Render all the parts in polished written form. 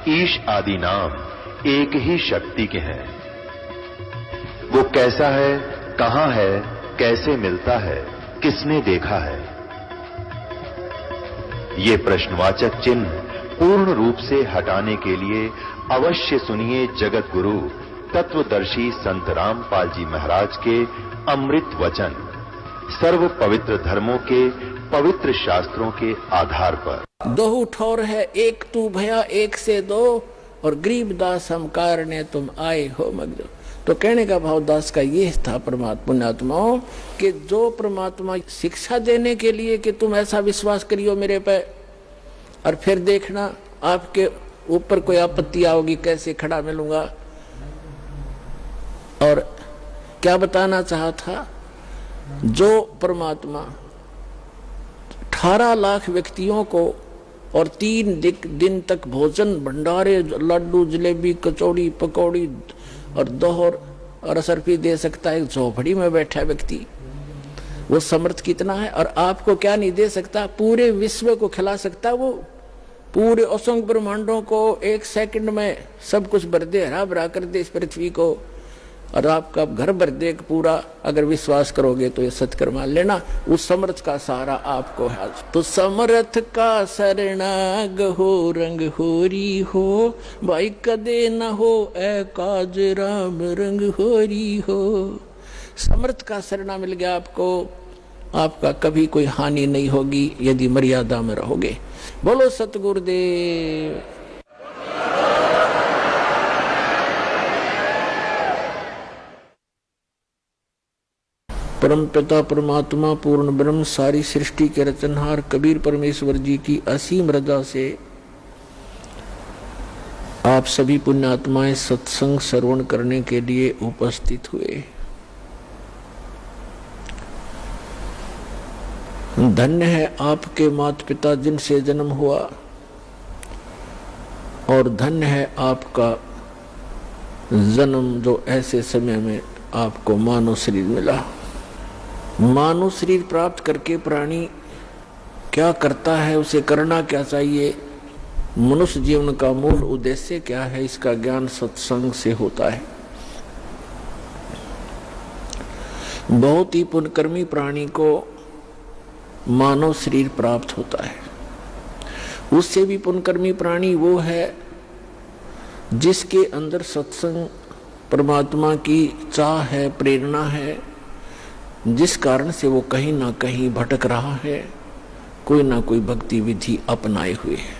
ईश आदि नाम एक ही शक्ति के हैं। वो कैसा है, कहां है, कैसे मिलता है, किसने देखा है? ये प्रश्नवाचक चिन्ह पूर्ण रूप से हटाने के लिए अवश्य सुनिए जगत गुरु तत्वदर्शी संत रामपाल जी महाराज के अमृत वचन, सर्व पवित्र धर्मों के पवित्र शास्त्रों के आधार पर। दो ठौर है एक तू भया एक से दो, और गरीब दास हम कारणे तुम आए हो मगजो। तो कहने का भाव दास का ये था पुण्यात्माओं कि जो परमात्मा शिक्षा देने के लिए कि तुम ऐसा विश्वास करियो मेरे पे, और फिर देखना आपके ऊपर कोई आपत्ति आओगी कैसे खड़ा मिलूंगा। और क्या बताना चाहा था, जो परमात्मा 18 लाख व्यक्तियों को और 3 दिन तक भोजन भंडारे लड्डू जलेबी कचौड़ी पकौड़ी और दोहर और असरफी दे सकता है, झोपड़ी में बैठा व्यक्ति, वो समर्थ कितना है। और आपको क्या नहीं दे सकता, पूरे विश्व को खिला सकता, वो पूरे असंख्य ब्रह्मांडों को 1 सेकंड में सब कुछ भर दे, हरा भरा कर दे इस पृथ्वी को, और आपका घर भर दे पूरा। अगर विश्वास करोगे तो ये सत्कर मान लेना, उस समर्थ का सहारा आपको है। तो समर्थ का शरणाग हो रंग होरी हो, भाई कदे न हो ए काज राम रंग होरी हो। समर्थ का शरणा मिल गया आपको, आपका कभी कोई हानि नहीं होगी यदि मर्यादा में रहोगे। बोलो सतगुरुदेव। परम पिता परमात्मा पूर्ण ब्रह्म सारी सृष्टि के रचनहार कबीर परमेश्वर जी की असीम रजा से आप सभी पुण्यात्माएं सत्संग श्रवण करने के लिए उपस्थित हुए। धन्य है आपके माता पिता जिनसे जन्म हुआ, और धन्य है आपका जन्म जो ऐसे समय में आपको मानव शरीर मिला। मानव शरीर प्राप्त करके प्राणी क्या करता है, उसे करना क्या चाहिए, मनुष्य जीवन का मूल उद्देश्य क्या है, इसका ज्ञान सत्संग से होता है। बहुत ही पुण्यकर्मी प्राणी को मानव शरीर प्राप्त होता है। उससे भी पुण्यकर्मी प्राणी वो है जिसके अंदर सत्संग परमात्मा की चाह है, प्रेरणा है, जिस कारण से वो कहीं ना कहीं भटक रहा है, कोई ना कोई भक्ति विधि अपनाए हुए है।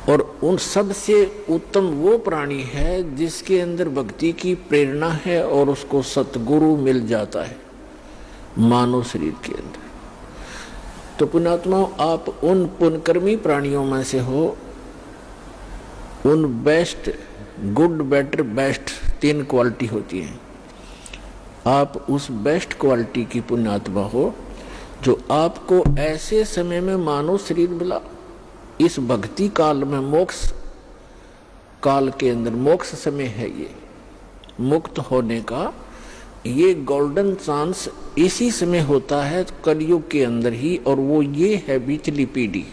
और उन सब से उत्तम वो प्राणी है जिसके अंदर भक्ति की प्रेरणा है और उसको सतगुरु मिल जाता है मानव शरीर के अंदर। तो पुण्यात्माओं, आप उन पुण्यकर्मी प्राणियों में से हो, उन best, good, better, best 3 quality होती हैं। आप उस बेस्ट क्वालिटी की पुण्यात्मा हो जो आपको ऐसे समय में मानव शरीर मिला, इस भक्ति काल में, मोक्ष काल के अंदर, मोक्ष समय है ये, मुक्त होने का ये गोल्डन चांस इसी समय होता है कलयुग के अंदर ही, और वो ये है बीचली पीढ़ी।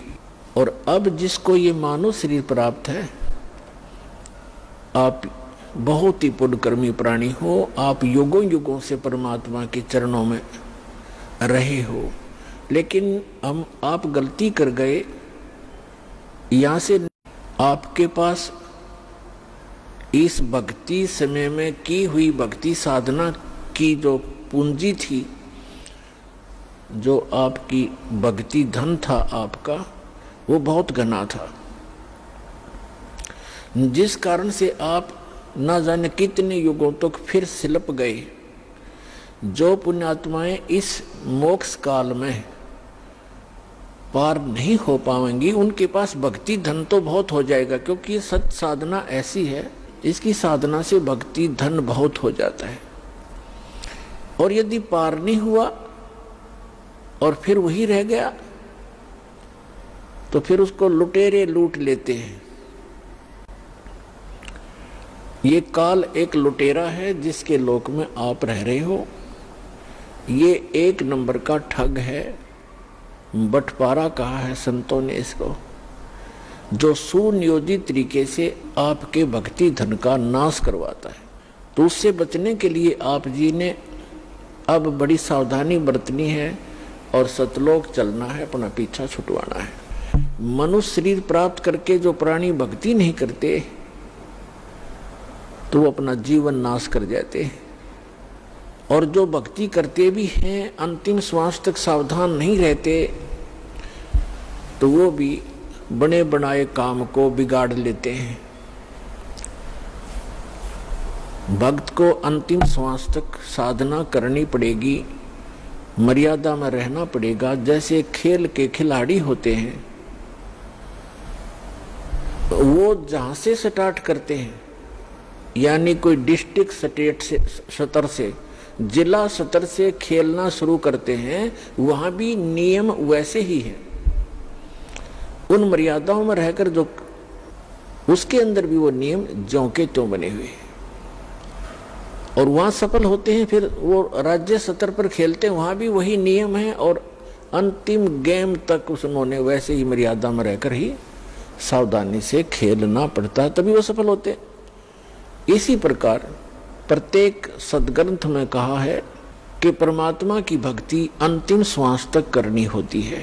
और अब जिसको ये मानव शरीर प्राप्त है, आप बहुत ही पुण्यकर्मी प्राणी हो, आप युगों युगों से परमात्मा के चरणों में रहे हो, लेकिन आप गलती कर गए। यहाँ से आपके पास इस भक्ति समय में की हुई भक्ति साधना की जो पूंजी थी, जो आपकी भक्ति धन था आपका, वो बहुत घना था, जिस कारण से आप न जाने कितने युगों तक फिर सिलप गए। जो पुण्यात्माएं इस मोक्ष काल में पार नहीं हो पाएंगी, उनके पास भक्ति धन तो बहुत हो जाएगा, क्योंकि सत साधना ऐसी है, इसकी साधना से भक्ति धन बहुत हो जाता है। और यदि पार नहीं हुआ और फिर वही रह गया, तो फिर उसको लुटेरे लूट लेते हैं। ये काल एक लुटेरा है जिसके लोक में आप रह रहे हो। ये 1 नंबर का ठग है, बंटवारा कहा है संतों ने इसको। जो सुनियोजित तरीके से आपके भक्ति धन का नाश करवाता है। तो उससे बचने के लिए आप जी ने अब बड़ी सावधानी बरतनी है और सतलोक चलना है, अपना पीछा छुटवाना है। मनुष्य शरीर प्राप्त करके जो प्राणी भक्ति नहीं करते तो वो अपना जीवन नाश कर जाते हैं, और जो भक्ति करते भी हैं अंतिम श्वास तक सावधान नहीं रहते तो वो भी बने बनाए काम को बिगाड़ लेते हैं। भक्त को अंतिम श्वास तक साधना करनी पड़ेगी, मर्यादा में रहना पड़ेगा। जैसे खेल के खिलाड़ी होते हैं, वो जहां से स्टार्ट करते हैं, यानी कोई डिस्ट्रिक्ट स्टेट से स्तर से, जिला स्तर से खेलना शुरू करते हैं, वहां भी नियम वैसे ही है। उन मर्यादाओं में रहकर जो उसके अंदर भी वो नियम ज्यों के त्यों बने हुए हैं, और वहां सफल होते हैं। फिर वो राज्य स्तर पर खेलते हैं, वहां भी वही नियम है, और अंतिम गेम तक उन्होंने वैसे ही मर्यादा में रहकर ही सावधानी से खेलना पड़ता है, तभी वो सफल होते हैं। इसी प्रकार प्रत्येक सदग्रंथ में कहा है कि परमात्मा की भक्ति अंतिम श्वास तक करनी होती है।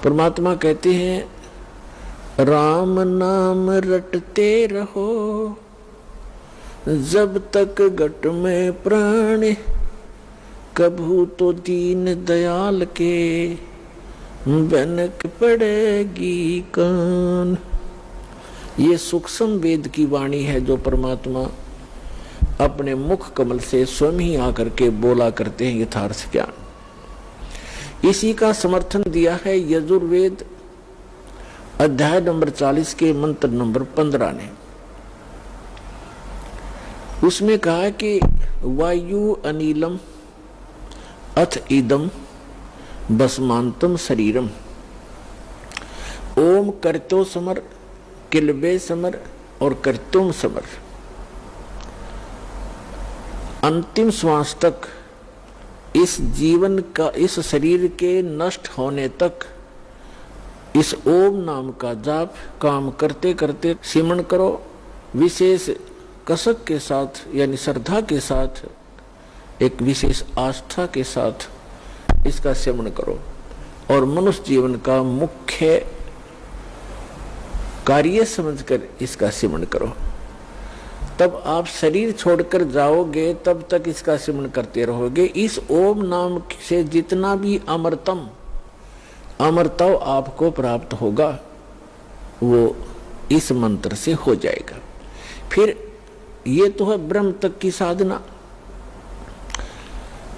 परमात्मा कहते हैं राम नाम रटते रहो जब तक घट में प्राण, कभू तो दीन दयाल के बनक पड़ेगी कान। ये सूक्ष्म वेद की वाणी है जो परमात्मा अपने मुख कमल से स्वयं ही आकर के बोला करते हैं यथार्थ ज्ञान। इसी का समर्थन दिया है यजुर्वेद अध्याय नंबर 40 के मंत्र नंबर 15 ने। उसमें कहा कि वायु अनिलम अथ इदम भस्मांतम शरीरम, ओम कर्तो समर किलबे समर और कर्तुम समर। अंतिम श्वास तक इस जीवन का, इस शरीर के नष्ट होने तक इस ओम नाम का जाप काम करते करते सिमरण करो। विशेष कसक के साथ यानी श्रद्धा के साथ, एक विशेष आस्था के साथ इसका सेवन करो, और मनुष्य जीवन का मुख्य कार्य समझकर इसका सेवन करो। तब आप शरीर छोड़कर जाओगे तब तक इसका सेवन करते रहोगे। इस ओम नाम से जितना भी अमरत्व आपको प्राप्त होगा वो इस मंत्र से हो जाएगा। फिर ये तो है ब्रह्म तक की साधना।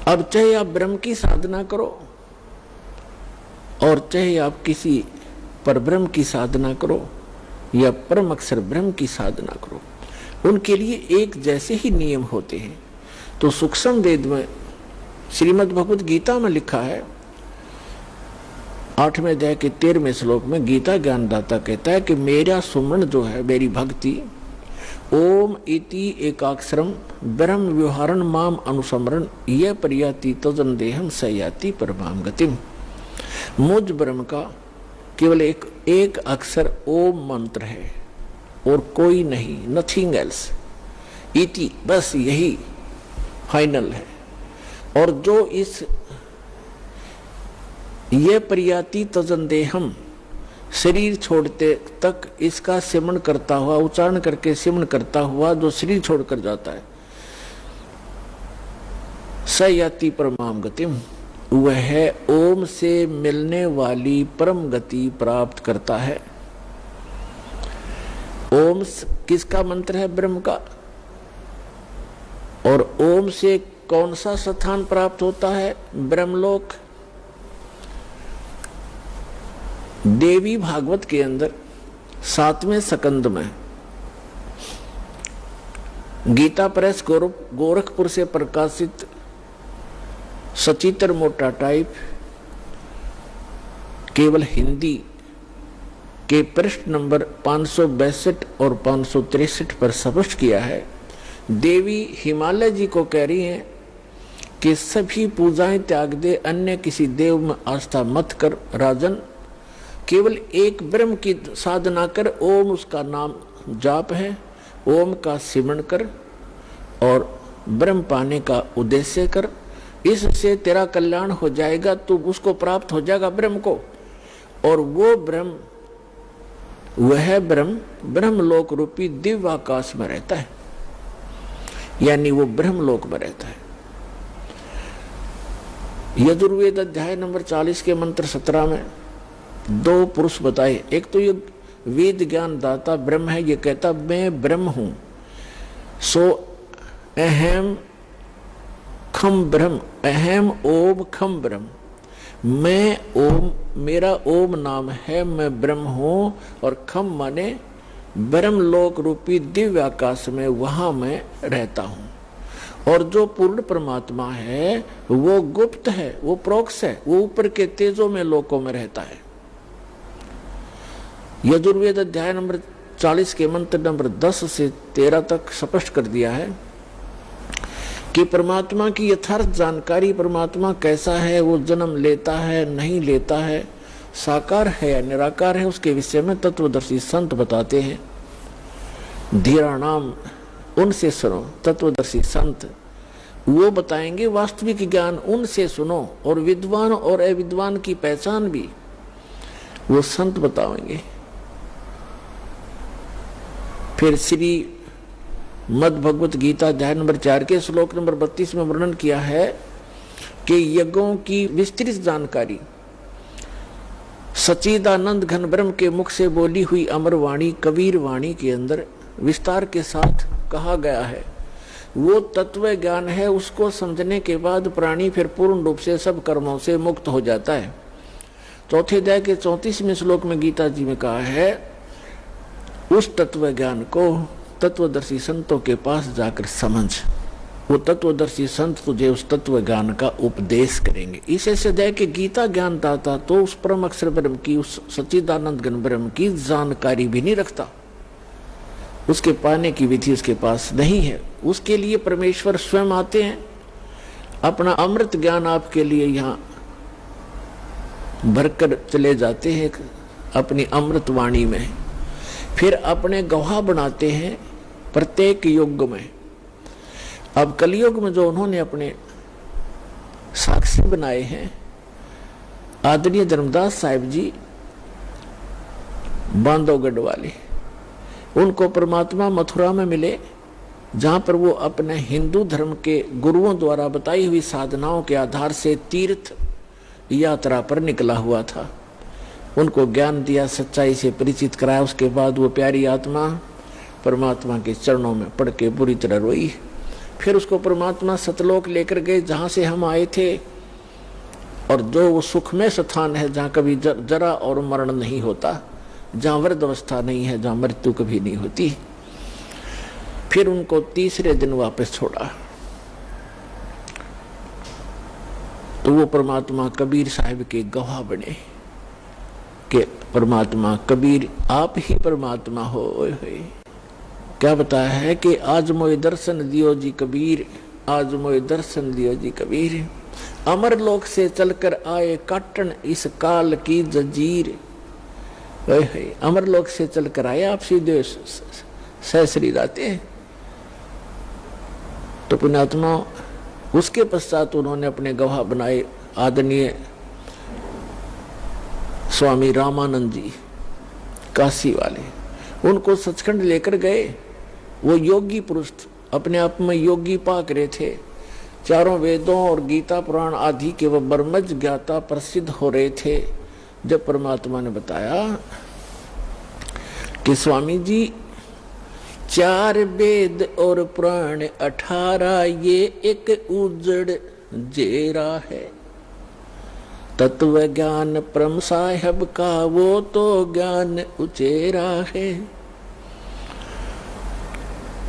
अब चाहे आप ब्रह्म की साधना करो और चाहे आप किसी परब्रह्म की साधना करो या परम अक्षर ब्रह्म की साधना करो, उनके लिए एक जैसे ही नियम होते हैं। तो सूक्ष्म वेद में श्रीमद् भगवत गीता में लिखा है 8वें अध्याय के 13वें श्लोक में गीता ज्ञानदाता कहता है कि मेरा सुमन जो है, मेरी भक्ति, ओम इति एकाक्षरम ब्रह्म व्यवहारण माम अनुसमरण यह प्रयाति तजन देहम सयाति परमाम गतिम। मुझ ब्रह्म का केवल एक अक्षर ओम मंत्र है और कोई नहीं, नथिंग एल्स। इति बस यही फाइनल है। और जो इस ये प्रयाति तजन देहम, शरीर छोड़ते तक इसका सेवन करता हुआ, उच्चारण करके सेवन करता हुआ जो शरीर छोड़कर जाता है, सयाति परमाम गतिम, वह ओम से मिलने वाली परम गति प्राप्त करता है। ओम किसका मंत्र है? ब्रह्म का। और ओम से कौन सा स्थान प्राप्त होता है? ब्रह्मलोक। देवी भागवत के अंदर 7वें स्कंद में गीता प्रेस गोरखपुर से प्रकाशित सचित्र मोटा टाइप केवल हिंदी के पृष्ठ नंबर 562 और 563 पर स्पष्ट किया है। देवी हिमालय जी को कह रही हैं कि सभी पूजाएं त्याग दे, अन्य किसी देव में आस्था मत कर राजन, केवल एक ब्रह्म की साधना कर, ओम उसका नाम जाप है, ओम का सिमरण कर और ब्रह्म पाने का उद्देश्य कर, इससे तेरा कल्याण हो जाएगा, तू उसको प्राप्त हो जाएगा ब्रह्म को। और वो ब्रह्म, वह ब्रह्म ब्रह्मलोक रूपी दिव्य आकाश में रहता है, यानी वो ब्रह्मलोक में रहता है। यजुर्वेद अध्याय नंबर 40 के मंत्र 17 में दो पुरुष बताए। एक तो ये वेद ज्ञान दाता ब्रह्म है, ये कहता मैं ब्रह्म हूं, सो अहम खम ब्रह्म, अहम ओम खम ब्रह्म, मैं ओम, मेरा ओम नाम है, मैं ब्रह्म हूं। और खम माने ब्रह्मलोक रूपी दिव्य आकाश में, वहां मैं रहता हूं। और जो पूर्ण परमात्मा है वो गुप्त है, वो प्रोक्ष है, वो ऊपर के तेजों में लोकों में रहता है। यजुर्वेद अध्याय नंबर 40 के मंत्र नंबर 10 से 13 तक स्पष्ट कर दिया है कि परमात्मा की यथार्थ जानकारी, परमात्मा कैसा है, वो जन्म लेता है नहीं लेता है, साकार है या निराकार है, उसके विषय में तत्वदर्शी संत बताते हैं। धीरा नाम उनसे सुनो, तत्वदर्शी संत वो बताएंगे वास्तविक ज्ञान, उनसे सुनो। और विद्वान और अविद्वान की पहचान भी वो संत बताएंगे। फिर श्री मद् भगवत गीता अध्याय नंबर 4 के श्लोक नंबर 32 में वर्णन किया है कि यज्ञों की विस्तृत जानकारी सच्चिदानंद घन ब्रह्म के मुख से बोली हुई अमर वाणी कबीर वाणी के अंदर विस्तार के साथ कहा गया है। वो तत्व ज्ञान है, उसको समझने के बाद प्राणी फिर पूर्ण रूप से सब कर्मों से मुक्त हो जाता है। चौथे अध्याय के 34वें श्लोक में गीता जी में कहा है, उस तत्व ज्ञान को तत्वदर्शी संतों के पास जाकर समझ, वो तत्वदर्शी संत तुझे उस तत्व ज्ञान का उपदेश करेंगे। इसे अध्याय के गीता ज्ञान दाता तो उस परम अक्षर ब्रह्म की, उस सच्चिदानंद घन ब्रह्म की जानकारी भी नहीं रखता, उसके पाने की विधि उसके पास नहीं है। उसके लिए परमेश्वर स्वयं आते हैं, अपना अमृत ज्ञान आपके लिए यहाँ भरकर चले जाते हैं अपनी अमृत वाणी में, फिर अपने गवाह बनाते हैं प्रत्येक युग में। अब कलयुग में जो उन्होंने अपने साक्षी बनाए हैं, आदरणीय धर्मदास साहिब जी बांधवगढ़ वाले, उनको परमात्मा मथुरा में मिले, जहां पर वो अपने हिंदू धर्म के गुरुओं द्वारा बताई हुई साधनाओं के आधार से तीर्थ यात्रा पर निकला हुआ था। उनको ज्ञान दिया, सच्चाई से परिचित कराया। उसके बाद वो प्यारी आत्मा परमात्मा के चरणों में पड़ के बुरी तरह रोई। फिर उसको परमात्मा सतलोक लेकर गए, जहां से हम आए थे, और जो वो सुखमय स्थान है जहां कभी जरा और मरण नहीं होता, जहां वृद्ध अवस्था नहीं है, जहां मृत्यु कभी नहीं होती। फिर उनको तीसरे दिन वापस छोड़ा तो वो परमात्मा कबीर साहिब के गवाह बने कि परमात्मा कबीर आप ही परमात्मा हो। क्या बताया है कि आज मोए दर्शन दियो जी कबीर, आज मोए दर्शन दियो जी कबीर, अमर लोक से चलकर आए काटन इस काल की जंजीर। अमर लोक से चलकर आए आप सीधे सहसरी जाते हैं। तो पुण्यात्मा उसके पश्चात उन्होंने अपने गवाह बनाए आदरणीय स्वामी रामानंद जी काशी वाले, उनको सचखंड लेकर गए। वो योगी पुरुष अपने आप में योगी पाक रहे थे, चारों वेदों और गीता पुराण आदि के वह ब्रह्मज्ञ ज्ञाता प्रसिद्ध हो रहे थे। जब परमात्मा ने बताया कि स्वामी जी 4 वेद और पुराण 18, ये एक उजड़ जेरा है, तत्व ज्ञान परम साहिब का वो तो ज्ञान उचेरा है।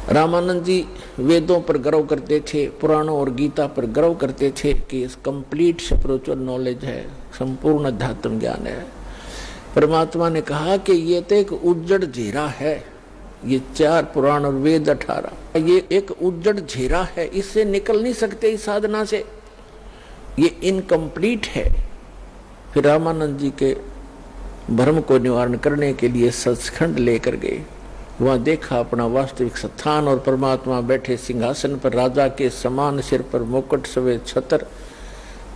रामानंद जी वेदों पर गर्व करते थे, पुराणों और गीता पर गर्व करते थे कि इस कंप्लीट स्पिरिचुअल नॉलेज है, संपूर्ण अध्यात्म ज्ञान है। परमात्मा ने कहा कि ये तो एक उज्जड़ घेरा है, ये 4 पुराण और वेद 18, ये एक उज्जड़ घेरा है, इससे निकल नहीं सकते इस साधना से, ये इनकम्प्लीट है। फिर रामानंद जी के भ्रम को निवारण करने के लिए सचखंड लेकर गए। वहां देखा अपना वास्तविक स्थान और परमात्मा बैठे सिंहासन पर, राजा के समान सिर पर मुकुट, सफेद छत्र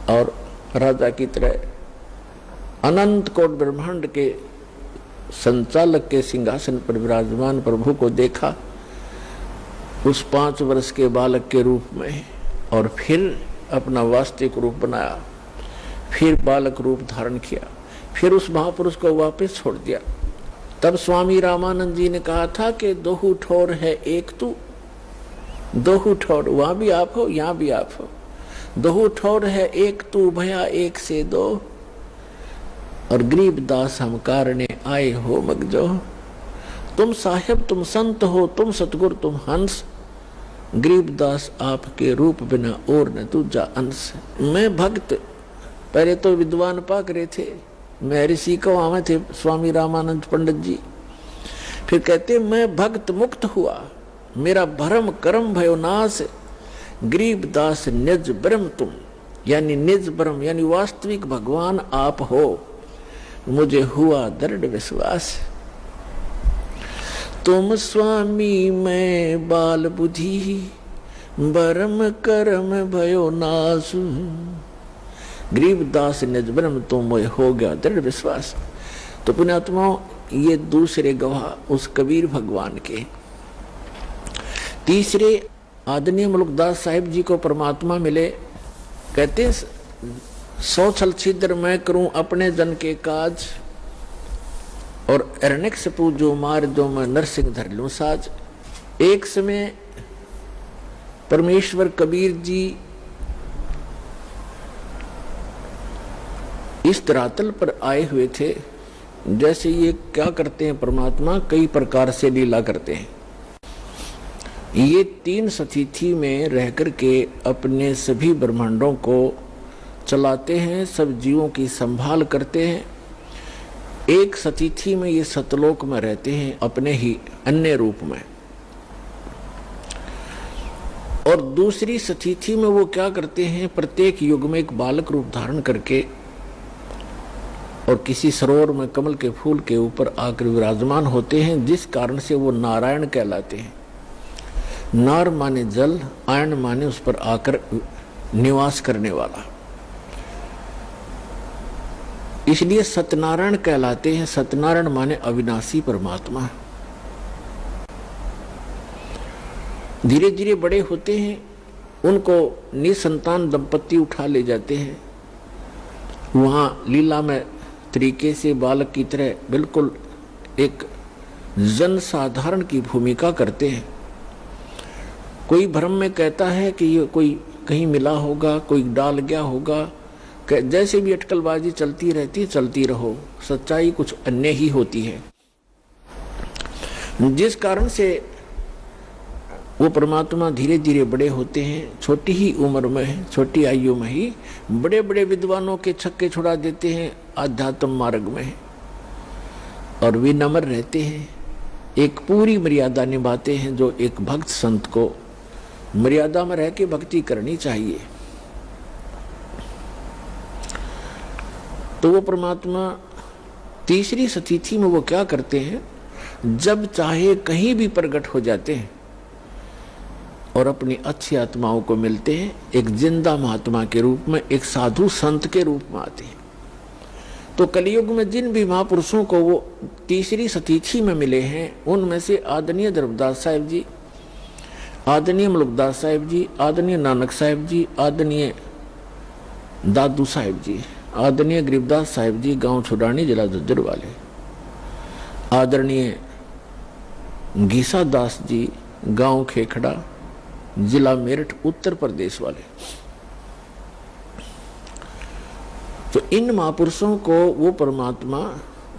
और राजा की तरह अनंत कोट ब्रह्मांड के संचालक के सिंहासन पर विराजमान प्रभु को देखा उस 5 वर्ष के बालक के रूप में, और फिर अपना वास्तविक रूप बनाया, फिर बालक रूप धारण किया, फिर उस महापुरुष को वापस छोड़ दिया। तब स्वामी रामानंद जी ने कहा था कि दोहु ठोर है एक तू, दोहु ठोर, वहां भी आप हो यहां भी आप हो। दोहु ठोर है एक तू, भया एक से दो, और गरीब दास हम कारणे आए हो मगजो। तुम साहिब तुम संत हो, तुम सतगुरु तुम हंस, गरीब दास आपके रूप बिना और न दूजा अंश। मैं भक्त, पहले तो विद्वान पाक रहे थे, मैं ऋषि को आवे थे स्वामी रामानंद पंडित जी, फिर कहते मैं भक्त मुक्त हुआ, मेरा भरम कर्म भयो नाश, गरीब दास निज ब्रह्म तुम, यानी निज ब्रह्म यानी वास्तविक भगवान आप हो, मुझे हुआ दृढ़ विश्वास। तुम स्वामी मैं बाल बुद्धि, भरम कर्म भयो नाश, गरीब दास निज ब्रह्म तुम मोह हो गया दृढ़ विश्वास। तो पुण्यात्माओं, ये दूसरे गवाह उस कबीर भगवान के। तीसरे आदरणीय मुल्कदास साहिब जी को परमात्मा मिले, कहते 100 छल छिद्र मैं करूं अपने जन के काज, और अरण्यक से पूजो मार दो मैं नरसिंह धर लूं साज। एक समय परमेश्वर कबीर जी इस धरातल पर आए हुए थे। जैसे ये क्या करते हैं परमात्मा, कई प्रकार से लीला करते हैं। ये 3 सतिथि में रह करके अपने सभी ब्रह्मांडों को चलाते हैं, सब जीवों की संभाल करते हैं। एक सतिथि में ये सतलोक में रहते हैं अपने ही अन्य रूप में, और दूसरी सतिथि में वो क्या करते हैं, प्रत्येक युग में एक बालक रूप धारण करके और किसी सरोवर में कमल के फूल के ऊपर आकर विराजमान होते हैं, जिस कारण से वो नारायण कहलाते हैं। नार माने जल, आयन माने उस पर आकर निवास करने वाला, इसलिए सत्यनारायण कहलाते हैं। सत्यनारायण माने अविनाशी परमात्मा। धीरे धीरे बड़े होते हैं, उनको निसंतान दंपत्ति उठा ले जाते हैं, वहां लीला में तरीके से बालक की तरह बिल्कुल एक जन साधारण की भूमिका करते हैं। कोई भ्रम में कहता है कि ये कोई कहीं मिला होगा, कोई डाल गया होगा, जैसे भी अटकलबाजी चलती रहती, चलती रहो, सच्चाई कुछ अन्य ही होती है। जिस कारण से वो परमात्मा धीरे धीरे बड़े होते हैं, छोटी ही उम्र में, छोटी आयु में ही बड़े बड़े विद्वानों के छक्के छुड़ा देते हैं आध्यात्म मार्ग में, और विनम्र रहते हैं, एक पूरी मर्यादा निभाते हैं जो एक भक्त संत को मर्यादा में रह के भक्ति करनी चाहिए। तो वो परमात्मा तीसरी सतिथि में वो क्या करते हैं, जब चाहे कहीं भी प्रकट हो जाते हैं और अपनी अच्छी आत्माओं को मिलते हैं, एक जिंदा महात्मा के रूप में, एक साधु संत के रूप में आते हैं। तो कलयुग में जिन भी महापुरुषों को वो तीसरी सतिथि में मिले हैं, उनमें से आदरणीय धर्मदास साहिब जी, आदरणीय मुल्कदास साहिब जी, आदरणीय नानक साहिब जी, आदरणीय दादू साहिब जी, आदरणीय गरीबदास साहिब जी गांव छुड़ानी जिला झज्जर वाले, आदरणीय गीसा दास जी गांव खेखड़ा जिला मेरठ उत्तर प्रदेश वाले। तो इन महापुरुषों को वो परमात्मा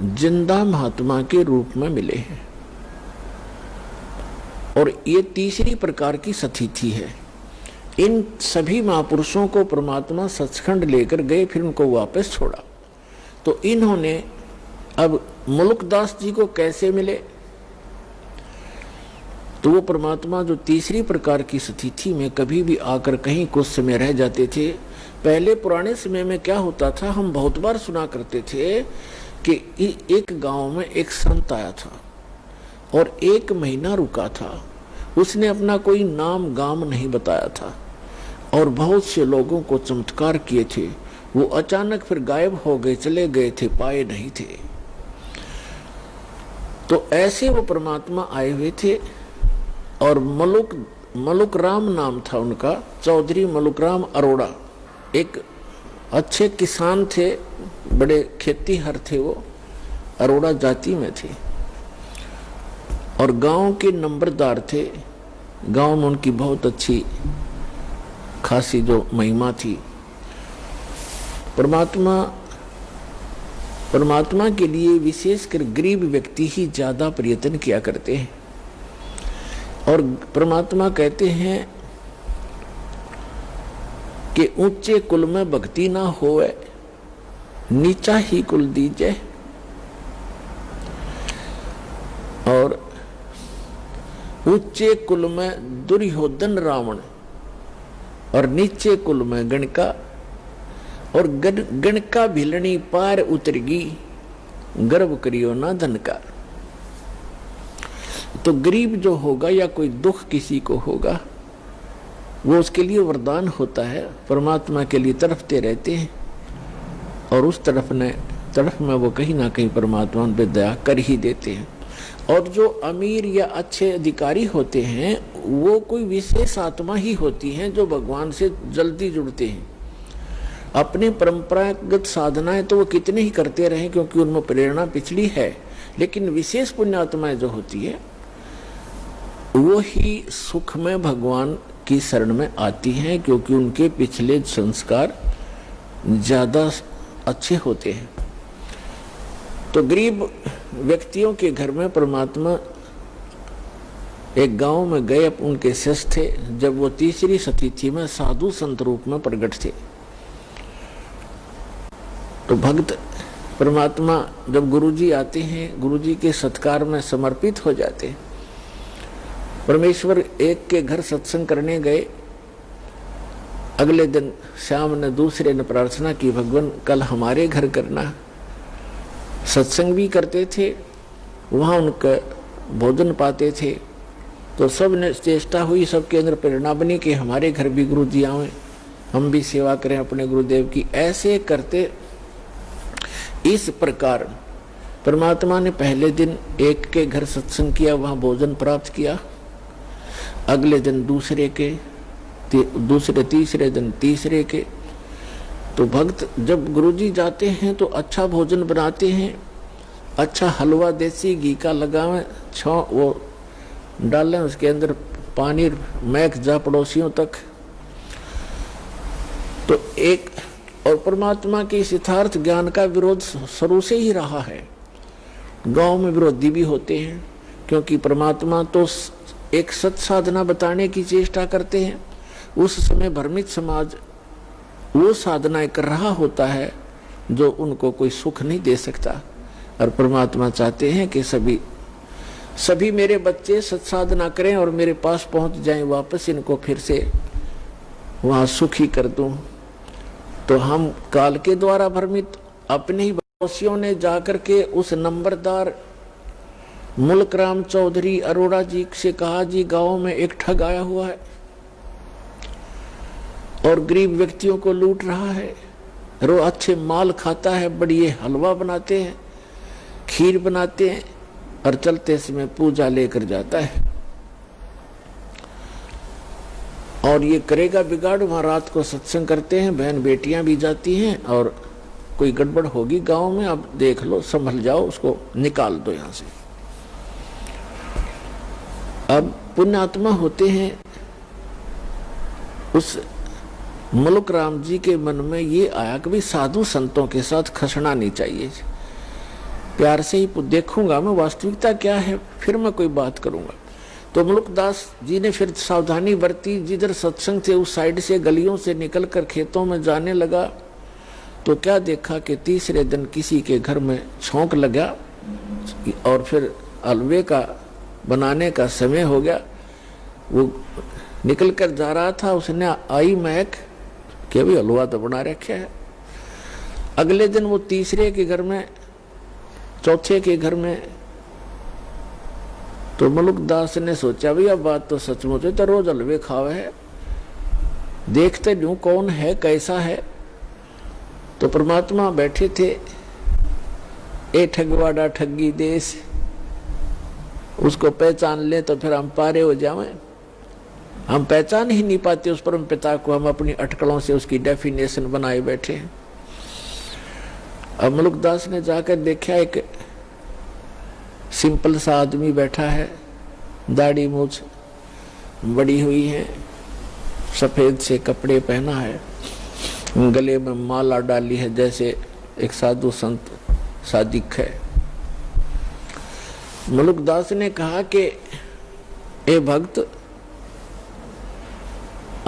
जिंदा महात्मा के रूप में मिले हैं, और ये तीसरी प्रकार की सतिथि है। इन सभी महापुरुषों को परमात्मा सचखंड लेकर गए, फिर उनको वापस छोड़ा। तो इन्होंने अब मुल्कदास जी को कैसे मिले, तो वो परमात्मा जो तीसरी प्रकार की सतिथि में कभी भी आकर कहीं कुछ समय रह जाते थे। पहले पुराने समय में क्या होता था, हम बहुत बार सुना करते थे कि एक गांव में एक संत आया था और 1 महीना रुका था। उसने अपना कोई नाम गाम नहीं बताया था और बहुत से लोगों को चमत्कार किए थे। वो अचानक फिर गायब हो गए, चले गए थे, पाए नहीं थे। तो ऐसे वो परमात्मा आए हुए थे और मलुक राम नाम था उनका, चौधरी मलुक राम अरोड़ा। एक अच्छे किसान थे, बड़े खेतीहर थे, वो अरोड़ा जाति में थे और गांव के नंबरदार थे। गांव में उनकी बहुत अच्छी खासी जो महिमा थी। परमात्मा के लिए विशेषकर गरीब व्यक्ति ही ज्यादा प्रयत्न किया करते हैं और परमात्मा कहते हैं कि ऊंचे कुल में भक्ति ना होवे, नीचा ही कुल दीजे। और ऊंचे कुल में दुर्योधन रावण और नीचे कुल में गणका, और गणका भिलनी पार उतरगी, गर्व करियो ना धन का। तो गरीब जो होगा या कोई दुख किसी को होगा, वो उसके लिए वरदान होता है। परमात्मा के लिए तड़पते रहते हैं और उस तरफ में वो कहीं ना कहीं परमात्मा उन पे दया कर ही देते हैं। और जो अमीर या अच्छे अधिकारी होते हैं वो कोई विशेष आत्मा ही होती हैं जो भगवान से जल्दी जुड़ते हैं। अपनी परंपरागत साधनाएं तो वो कितने ही करते रहे क्योंकि उनमें प्रेरणा पिछड़ी है, लेकिन विशेष पुण्यात्माएं जो होती है वो ही सुख में भगवान की शरण में आती हैं क्योंकि उनके पिछले संस्कार ज्यादा अच्छे होते हैं। तो गरीब व्यक्तियों के घर में परमात्मा एक गांव में गए, उनके शिष्य थे। जब वो तीसरी तिथि में साधु संत रूप में प्रकट थे तो भक्त परमात्मा जब गुरुजी आते हैं, गुरुजी के सत्कार में समर्पित हो जाते हैं। परमेश्वर एक के घर सत्संग करने गए। अगले दिन शाम ने दूसरे ने प्रार्थना की, भगवान कल हमारे घर करना। सत्संग भी करते थे, वहां उनका भोजन पाते थे। तो सब ने चेष्टा हुई, सबके अंदर प्रेरणा बनी कि हमारे घर भी गुरु जी आए, हम भी सेवा करें अपने गुरुदेव की। ऐसे करते इस प्रकार परमात्मा ने पहले दिन एक के घर सत्संग किया, वहां भोजन प्राप्त किया। अगले दिन दूसरे तीसरे दिन तीसरे के। तो भक्त जब गुरुजी जाते हैं तो अच्छा भोजन बनाते हैं, अच्छा हलवा देसी घी का लगावें, वो डालें, उसके अंदर पानी महक जा पड़ोसियों तक। तो एक और परमात्मा के इस यथार्थ ज्ञान का विरोध शुरू से ही रहा है। गांव में विरोधी भी होते हैं क्योंकि परमात्मा तो एक सत साधना बताने की चेष्टा करते हैं। उस समय भ्रमित समाज वो साधनाएं कर रहा होता है जो उनको कोई सुख नहीं दे सकता। और परमात्मा चाहते हैं कि सभी मेरे बच्चे सत्साधना करें और मेरे पास पहुंच जाएं, वापस इनको फिर से वहां सुखी कर दूं। तो हम काल के द्वारा भ्रमित अपने ही पड़ोसियों ने जाकर के उस नंबरदार मुल्क राम चौधरी अरोड़ा जी से कहा, जी गांव में एक ठग आया हुआ है और गरीब व्यक्तियों को लूट रहा है, रो अच्छे माल खाता है, बढ़िया हलवा बनाते हैं, खीर बनाते हैं और चलते समय पूजा लेकर जाता है और ये करेगा बिगाड़। वहां रात को सत्संग करते हैं, बहन बेटियां भी जाती हैं और कोई गड़बड़ होगी गांव में, अब देख लो, संभल जाओ, उसको निकाल दो यहां से। अब पुण्यात्मा होते हैं, उस मुल्क राम जी के मन में ये आया कि भाई साधु संतों के साथ खसना नहीं चाहिए, प्यार से ही देखूंगा मैं वास्तविकता क्या है, फिर मैं कोई बात करूंगा। तो मुल्कदास जी ने फिर सावधानी बरती, जिधर सत्संग थे उस साइड से गलियों से निकलकर खेतों में जाने लगा। तो क्या देखा कि तीसरे दिन किसी के घर में छौंक लगा और फिर हलवे का बनाने का समय हो गया। वो निकल कर जा रहा था, उसने आई महक कि भाई हलवा तो बना रखा है। अगले दिन वो तीसरे के घर में चौथे के घर में। तो मलुकदास ने सोचा भाई अब बात तो सचमुच है, तो रोज हलवे खावे है, देखते न्यू कौन है कैसा है। तो परमात्मा बैठे थे, ए ठगवाड़ा ठगी देश, उसको पहचान ले तो फिर हम पारे हो जाएं। हम पहचान ही नहीं पाते उस परम पिता को, हम अपनी अटकलों से उसकी डेफिनेशन बनाए बैठे हैं। अब मलुकदास ने जाकर देखा एक सिंपल सा आदमी बैठा है, दाढ़ी मूछ बड़ी हुई है, सफेद से कपड़े पहना है, गले में माला डाली है जैसे एक साधु संत सादिक है। मलुकदास ने कहा कि ए भक्त,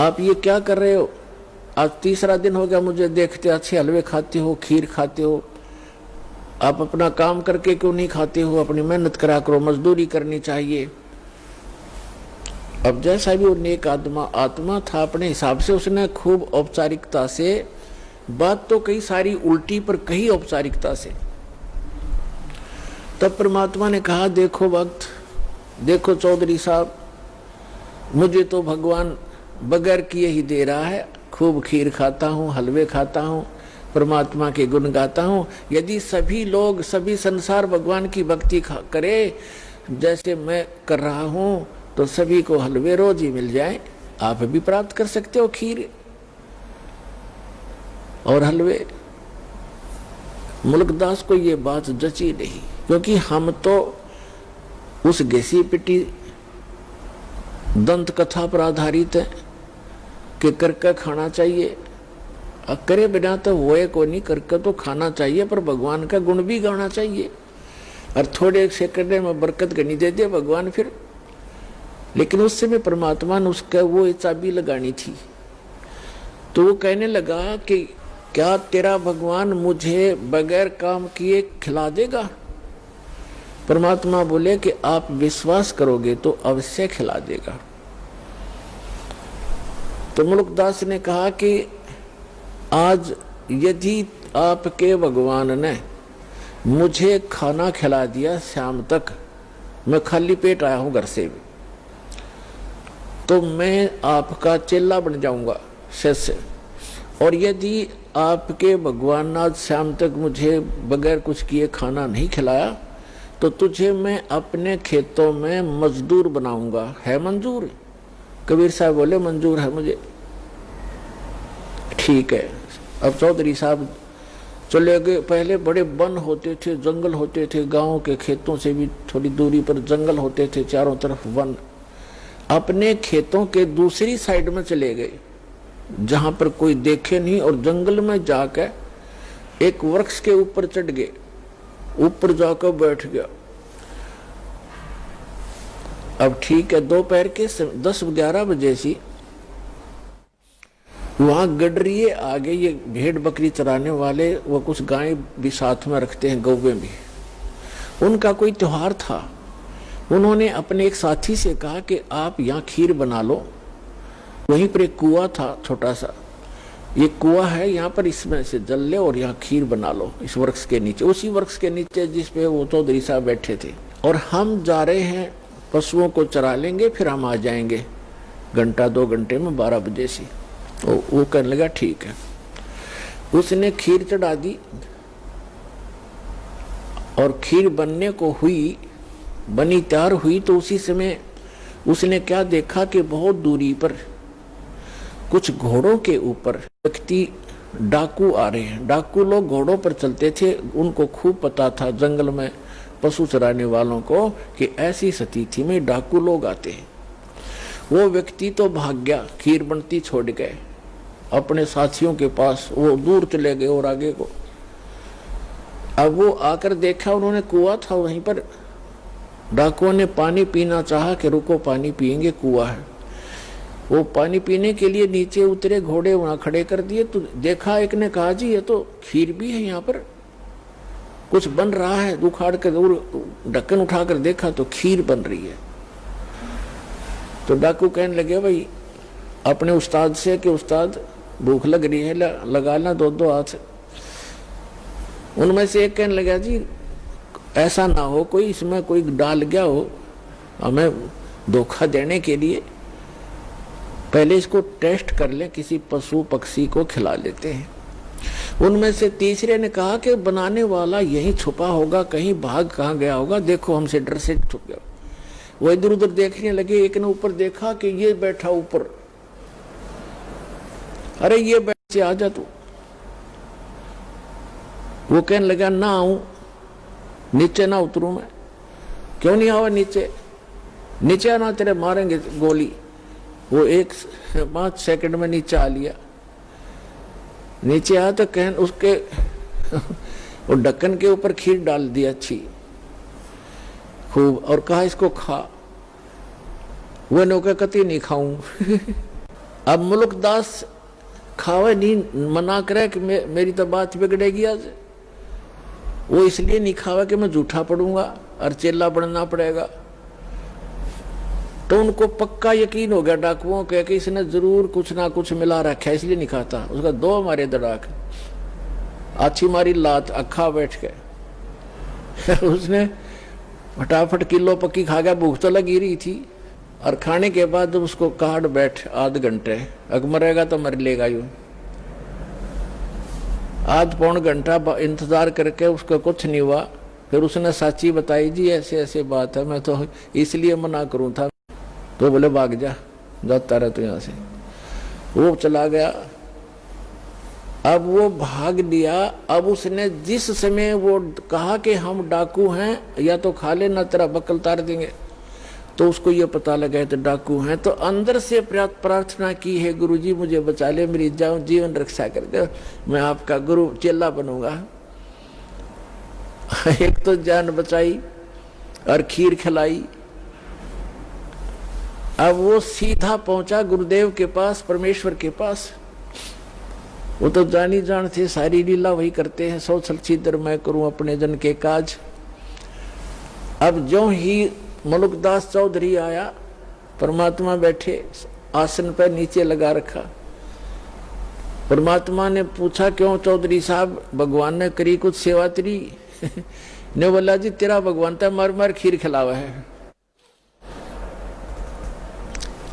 आप ये क्या कर रहे हो? आज तीसरा दिन हो गया मुझे देखते, अच्छे हलवे खाते हो, खीर खाते हो, आप अपना काम करके क्यों नहीं खाते हो? अपनी मेहनत करा करो, मजदूरी करनी चाहिए। अब जैसा भी वो नेक आत्मा था, अपने हिसाब से उसने खूब औपचारिकता से बात तो कई सारी उल्टी पर कही औपचारिकता से। तब परमात्मा ने कहा, देखो भक्त, देखो चौधरी साहब, मुझे तो भगवान बगैर किए ही दे रहा है, खूब खीर खाता हूँ, हलवे खाता हूँ, परमात्मा के गुण गाता हूँ। यदि सभी लोग, सभी संसार भगवान की भक्ति करे जैसे मैं कर रहा हूँ, तो सभी को हलवे रोज ही मिल जाए। आप भी प्राप्त कर सकते हो खीर और हलवे। मलुकदास को ये बात जची नहीं, क्योंकि हम तो उस घिसी पिटी दंत कथा पर आधारित है कि करके खाना चाहिए, करे बिना तो वो को नहीं, करके तो खाना चाहिए, पर भगवान का गुण भी गाना चाहिए। और थोड़े सेकंड में बरकत गनी दे दे भगवान फिर। लेकिन उस समय परमात्मा ने उसका वो चाबी लगानी थी। तो वो कहने लगा कि क्या तेरा भगवान मुझे बगैर काम किए खिला देगा? परमात्मा बोले कि आप विश्वास करोगे तो अवश्य खिला देगा। तो मलुकदास ने कहा कि आज यदि आपके भगवान ने मुझे खाना खिला दिया शाम तक, मैं खाली पेट आया हूं घर से भी, तो मैं आपका चेला बन जाऊंगा, शिष्य। और यदि आपके भगवान आज शाम तक मुझे बगैर कुछ किए खाना नहीं खिलाया, तो तुझे मैं अपने खेतों में मजदूर बनाऊंगा। है मंजूर? कबीर साहब बोले मंजूर है मुझे। ठीक है। अब चौधरी साहब चले गए। पहले बड़े वन होते थे, जंगल होते थे, गांव के खेतों से भी थोड़ी दूरी पर जंगल होते थे, चारों तरफ वन। अपने खेतों के दूसरी साइड में चले गए जहां पर कोई देखे नहीं, और जंगल में जाकर एक वृक्ष के ऊपर चढ़ गए, ऊपर जाकर बैठ गया। अब ठीक है, दोपहर के 10-11 बजे सी वहां गडरिए आगे, ये भेड़ बकरी चराने वाले, वो कुछ गाय भी साथ में रखते हैं, गौवे भी, उनका कोई त्योहार था। उन्होंने अपने एक साथी से कहा कि आप यहाँ खीर बना लो। वहीं पर एक कुआं था छोटा सा, ये कुआं है यहाँ पर, इसमें से जल ले और यहाँ खीर बना लो इस वृक्ष के नीचे, उसी वृक्ष के नीचे जिसपे वो चौधरी साहब बैठे थे। और हम जा रहे हैं, पशुओं को चरा लेंगे, फिर हम आ जाएंगे घंटा 2 घंटे में 12 बजे से। वो कहने लगा ठीक है। उसने खीर चढ़ा दी और खीर बनने को हुई, बनी तैयार हुई, तो उसी समय उसने क्या देखा कि बहुत दूरी पर कुछ घोड़ों के ऊपर व्यक्ति डाकू आ रहे हैं। डाकू लोग घोड़ों पर चलते थे, उनको खूब पता था जंगल में पशु चराने वालों को कि ऐसी स्थिति में डाकू लोग आते हैं। वो व्यक्ति तो भाग गया, खीर बनती छोड़ गए अपने साथियों के पास, वो दूर चले गए और आगे को। अब वो आकर देखा, उन्होंने कुआं था वहीं पर, डाकुओं ने पानी पीना चाहा कि रुको पानी पिएंगे, कुआं है। वो पानी पीने के लिए नीचे उतरे, घोड़े वहां खड़े कर दिए। तो देखा, एक ने कहा जी ये तो खीर भी है, यहाँ पर कुछ बन रहा है। उखाड़ कर ढक्कन उठाकर देखा तो खीर बन रही है। तो डाकू कहने लगे भाई अपने उस्ताद से कि उस्ताद भूख लग रही है, लगाना 2-2 हाथ। उनमें से एक कहने लगा जी ऐसा ना हो कोई इसमें कोई डाल गया हो हमें धोखा देने के लिए। पहले इसको टेस्ट कर ले, किसी पशु पक्षी को खिला लेते हैं। उनमें से तीसरे ने कहा कि बनाने वाला यहीं छुपा होगा, कहीं भाग कहाँ गया होगा, देखो हमसे डर से छुप गया। वो इधर उधर देखने लगे। एक ने ऊपर देखा कि ये बैठा ऊपर, अरे ये बैठ आ जा तू। वो कहने लगा ना आऊं, नीचे ना उतरूं मैं। क्यों नहीं आवा नीचे? नीचे आना, तेरे मारेंगे गोली। वो 5 सेकंड में नीचे आ लिया। नीचे आया तो कहन उसके वो ढक्कन के ऊपर खीर डाल दी अच्छी खूब और कहा इसको खा। वो नौके कति नहीं खाऊं। अब मुल्कदास खावे नहीं, मना करे कि मेरी तो बात बिगड़ेगी आज। वो इसलिए नहीं खावा कि मैं झूठा पड़ूंगा और चेला बनना पड़ेगा। तो उनको पक्का यकीन हो गया डाकुओं के कि इसने जरूर कुछ ना कुछ मिला रखा है, इसलिए नहीं खाता। उसका 2 मारे दड़ाक, अच्छी मारी लात, अखा बैठ के उसने फटाफट किलो पक्की खा गया। भूख तो लगी रही थी और खाने के बाद उसको काट बैठ आध घंटे, अगर मरेगा तो मर लेगा यूं। आध पौन घंटा इंतजार करके उसको कुछ नहीं हुआ। फिर उसने साची बताई, जी ऐसे ऐसे बात है, मैं तो इसलिए मना करूं था। तो बोले भाग जा, जाता रहे तो यहां से। वो चला गया। अब वो भाग लिया। अब उसने जिस समय वो कहा कि हम डाकू हैं, या तो खा ले ना तेरा बकल तार देंगे, तो उसको ये पता लगा तो डाकू हैं। तो अंदर से प्रार्थना की है, गुरुजी मुझे बचा ले, मेरी जीवन रक्षा कर दे, मैं आपका गुरु चेला बनूंगा। एक तो जान बचाई और खीर खिलाई। अब वो सीधा पहुंचा गुरुदेव के पास, परमेश्वर के पास। वो तो जानी जान थे, सारी लीला वही करते हैं, 100 छलछीदर मैं करूं अपने जन के काज। अब जो ही मुल्कदास चौधरी आया, परमात्मा बैठे आसन पर नीचे लगा रखा। परमात्मा ने पूछा, क्यों चौधरी साहब, भगवान ने करी कुछ सेवा तेरी? ने बोला, जी तेरा भगवान तो मर मर खीर खिलावा है।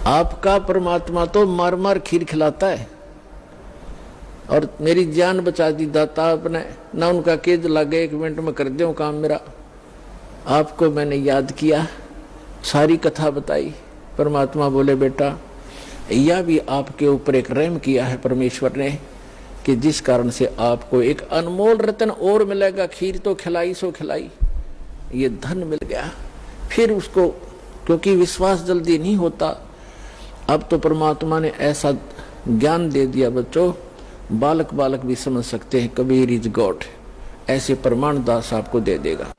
आपका परमात्मा तो मार मार खीर खिलाता है और मेरी जान बचा दी दाता आपने ना। उनका केज लगे 1 मिनट में कर दो काम मेरा। आपको मैंने याद किया, सारी कथा बताई। परमात्मा बोले, बेटा यह भी आपके ऊपर एक रहम किया है परमेश्वर ने, कि जिस कारण से आपको एक अनमोल रतन और मिलेगा। खीर तो खिलाई सो खिलाई, ये धन मिल गया। फिर उसको, क्योंकि विश्वास जल्दी नहीं होता, अब तो परमात्मा ने ऐसा ज्ञान दे दिया बच्चों, बालक बालक भी समझ सकते हैं, कबीर इज गॉड। ऐसे प्रमाण दास आपको दे देगा।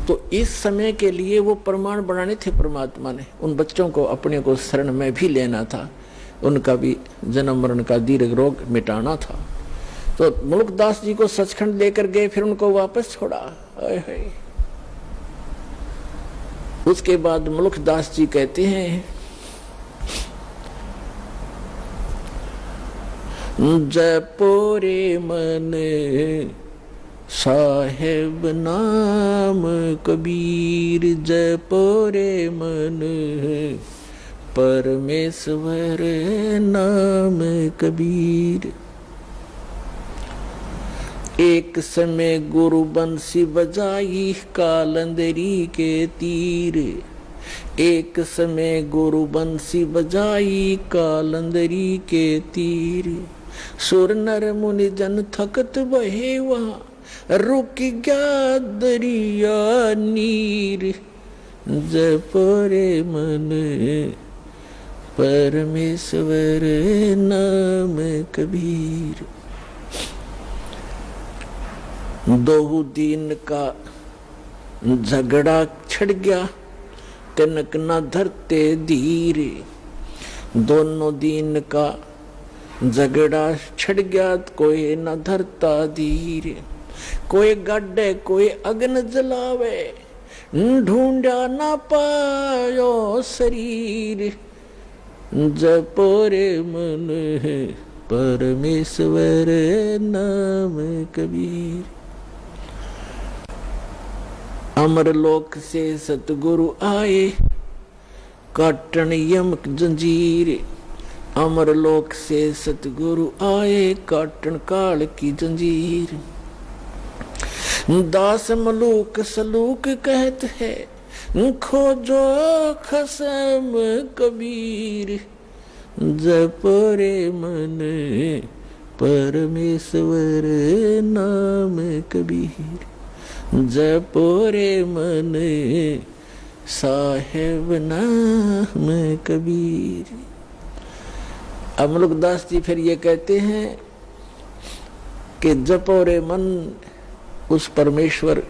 तो इस समय के लिए वो प्रमाण बनाने थे परमात्मा ने। उन बच्चों को अपने को शरण में भी लेना था, उनका भी जन्म मरण का दीर्घ रोग मिटाना था। तो मुल्कदास जी को सचखंड लेकर गए, फिर उनको वापस छोड़ा। उसके बाद मुल्कदास जी कहते हैं, जपो रे मन साहेब नाम कबीर, जपो रे मन परमेश्वर नाम कबीर। एक समय गुरु बंसी बजाई कालंदरी के तीर, एक समय गुरु बंसी बजाई कालंदरी के तीर। सुर नर मुनि जन थकत बहे वहाँ, रुक गया दरिया नीर। जपो रे मन परमेश्वर नाम कबीर। 2 दिन का झगड़ा छिड़ गया, कनक न धरते धीरे। 2 दिन का झगड़ा छिड़ गया, कोई न धरता धीरे। कोई गड्ढे कोई अग्न जलावे, ढूंढा न पायो शरीर। जपो रे मन परमेश्वर नाम कबीर। अमरलोक से सतगुरु आए काटन यमक जंजीर। अमरलोक से सतगुरु आए काटन काल की जंजीर। दास मलूक सलूक कहत है खोजो खसम कबीर। जपरे मन परमेश्वर नाम कबीर। जपोरे मन साहेब नाम कबीर। अब मुल्कदास जी फिर ये कहते हैं कि जपोरे मन, उस परमेश्वर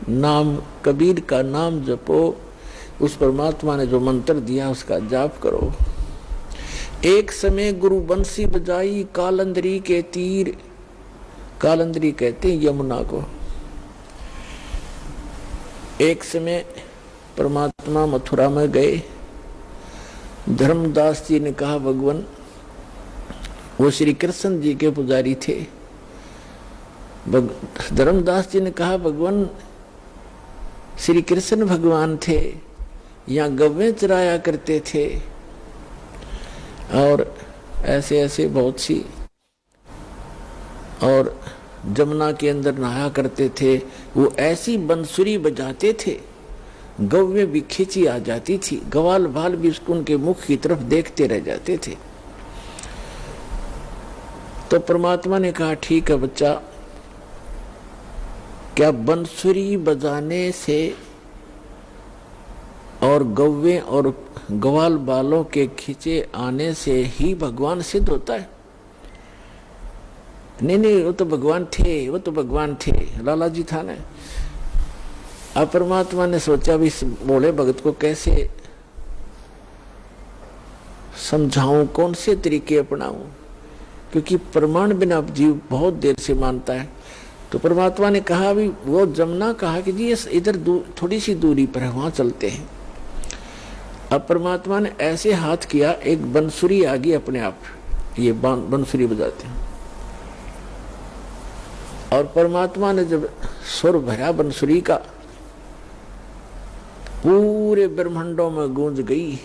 नाम कबीर का नाम जपो, उस परमात्मा ने जो मंत्र दिया उसका जाप करो। एक समय गुरु बंसी बजाई कालंदरी के तीर। कालंदरी कहते हैं यमुना को। एक समय परमात्मा मथुरा में गए। धर्मदास जी ने कहा भगवान, वो श्री कृष्ण जी के पुजारी थे। धर्मदास जी ने कहा भगवान, श्री कृष्ण भगवान थे, यहाँ गव्वें चराया करते थे और ऐसे ऐसे बहुत सी, और जमुना के अंदर नहाया करते थे। वो ऐसी बंसुरी बजाते थे, गव्वे भी खींची आ जाती थी, ग्वाल बाल भी उसको उनके मुख की तरफ देखते रह जाते थे। तो परमात्मा ने कहा ठीक है बच्चा, क्या बंसुरी बजाने से और गव्वे और ग्वाल बालों के खींचे आने से ही भगवान सिद्ध होता है? नहीं नहीं, वो तो भगवान थे, वो तो भगवान थे, लाला जी था ना। अब परमात्मा ने सोचा भी बोले भगत को कैसे समझाऊं, कौन से तरीके अपनाऊं, क्योंकि प्रमाण बिना जीव बहुत देर से मानता है। तो परमात्मा ने कहा भी, वो जमुना कहा कि जी इधर थोड़ी सी दूरी पर है, वहां चलते हैं। अब परमात्मा ने ऐसे हाथ किया, एक बंसुरी आ गई अपने आप, ये बंसुरी बजाते हैं। और परमात्मा ने जब सुर भरा बंसुरी का, पूरे ब्रह्मांडों में गूंज गई।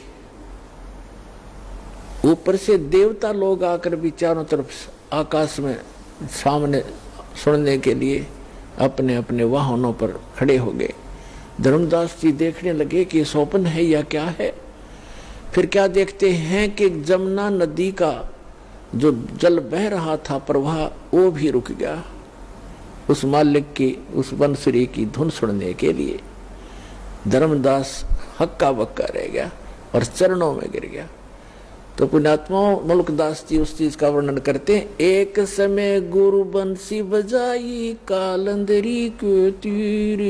ऊपर से देवता लोग आकर भी चारों तरफ आकाश में सामने सुनने के लिए अपने अपने वाहनों पर खड़े हो गए। धर्मदास जी देखने लगे कि स्वप्न है या क्या है। फिर क्या देखते हैं कि जमुना नदी का जो जल बह रहा था प्रवाह, वो भी रुक गया उस मालिक की, उस बंसुरी की धुन सुनने के लिए। धर्मदास हक्का बक्का रह गया और चरणों में गिर गया। तो पुण्यात्मा मुल्कदास जी उस चीज का वर्णन करते हैं। एक समय गुरु बंसी बजाई कालंदरी के तीर।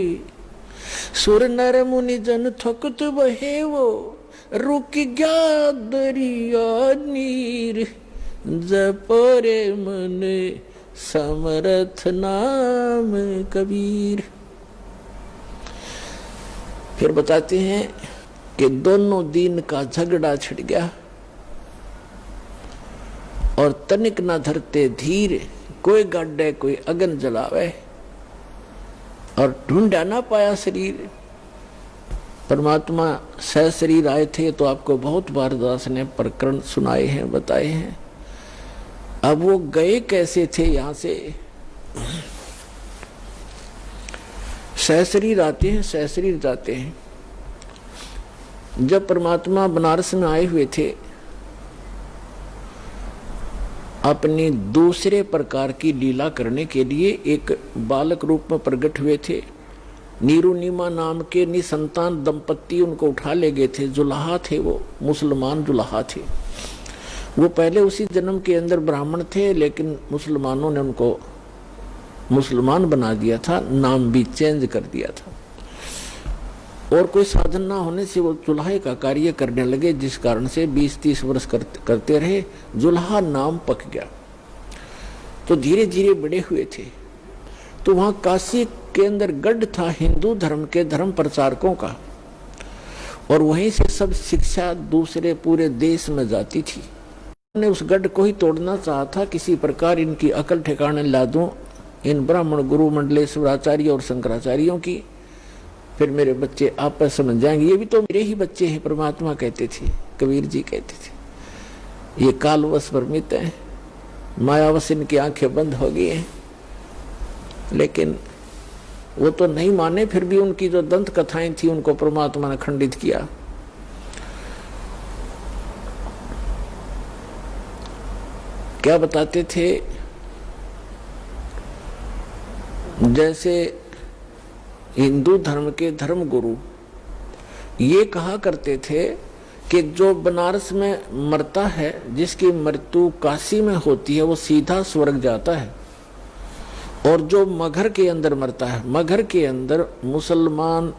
सुर नर मुनि जन थकत बहे वो, रुक गया दरिया नीर। जपरे मन समरथ नाम कबीर। फिर बताते हैं कि दोनों दिन का झगड़ा छिड़ गया और तनिक न धरते धीर। कोई गाड्डे कोई अगन जलावे और ढूंढा ना पाया शरीर। परमात्मा सह शरीर आए थे, तो आपको बहुत बार दास ने प्रकरण सुनाए हैं, बताए हैं। अब वो गए कैसे थे यहां से? सहशरीर आते हैं, सहशरीर जाते हैं। जब परमात्मा बनारस में आए हुए थे, अपनी दूसरे प्रकार की लीला करने के लिए एक बालक रूप में प्रकट हुए थे। नीरू नीमा नाम के निसंतान दंपत्ति उनको उठा ले गए थे। जुलाहा थे, वो मुसलमान जुलाहा थे। वो पहले उसी जन्म के अंदर ब्राह्मण थे, लेकिन मुसलमानों ने उनको मुसलमान बना दिया था, नाम भी चेंज कर दिया था। और कोई साधन ना होने से वो जुल्हा का कार्य करने लगे, जिस कारण से 20-30 वर्ष करते रहे। जुल्हा नाम पक गया, तो धीरे धीरे बड़े हुए थे। तो वहां काशी के अंदर गढ़ था हिंदू धर्म के धर्म प्रचारकों का, और वहीं से सब शिक्षा दूसरे पूरे देश में जाती थी। ने उस गढ़ को ही तोड़ना चाहा था, किसी प्रकार इनकी अकल ठिकाने ला दूं, इन ब्राह्मण गुरु मंडलेश्वराचार्य और शंकराचार्यों की, फिर मेरे बच्चे आपस समझ जाएंगे, ये भी तो मेरे ही बच्चे हैं। परमात्मा कहते थे, कबीर जी कहते थे, ये कालवश भ्रमित है, मायावश इनकी आंखें बंद हो गई हैं। लेकिन वो तो नहीं माने, फिर भी उनकी जो दंत कथाएं थी उनको परमात्मा ने खंडित किया। क्या बताते थे, जैसे हिंदू धर्म के धर्म गुरु ये कहा करते थे कि जो बनारस में मरता है, जिसकी मृत्यु काशी में होती है, वो सीधा स्वर्ग जाता है। और जो मगहर के अंदर मरता है, मगहर के अंदर मुसलमान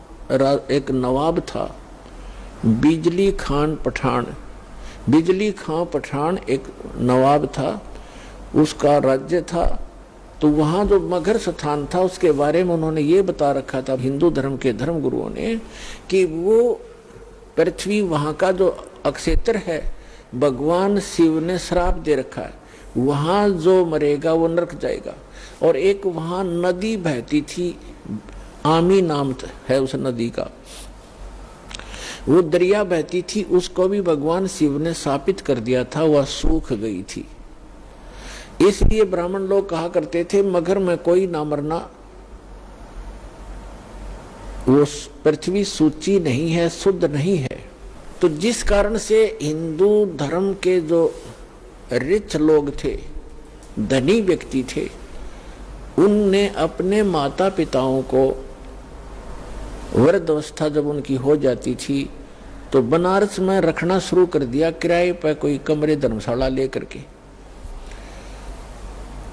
एक नवाब था, बिजली खान पठान। बिजली खां पठान एक नवाब था, उसका राज्य था। तो वहां जो मगहर स्थान था उसके बारे में उन्होंने ये बता रखा था, हिंदू धर्म के धर्म गुरुओं ने, कि वो पृथ्वी वहां का जो अक्षेत्र है, भगवान शिव ने श्राप दे रखा है, वहां जो मरेगा वो नरक जाएगा। और एक वहां नदी बहती थी, आमी नाम है उस नदी का, वो दरिया बहती थी, उसको भी भगवान शिव ने शापित कर दिया था, वह सूख गई थी। इसलिए ब्राह्मण लोग कहा करते थे, मगहर में कोई ना मरना, वो पृथ्वी सूची नहीं है, शुद्ध नहीं है। तो जिस कारण से हिंदू धर्म के जो रिच लोग थे, धनी व्यक्ति थे, उनने अपने माता पिताओं को वृद्ध अवस्था जब उनकी हो जाती थी तो बनारस में रखना शुरू कर दिया, किराए पर कोई कमरे धर्मशाला लेकर के।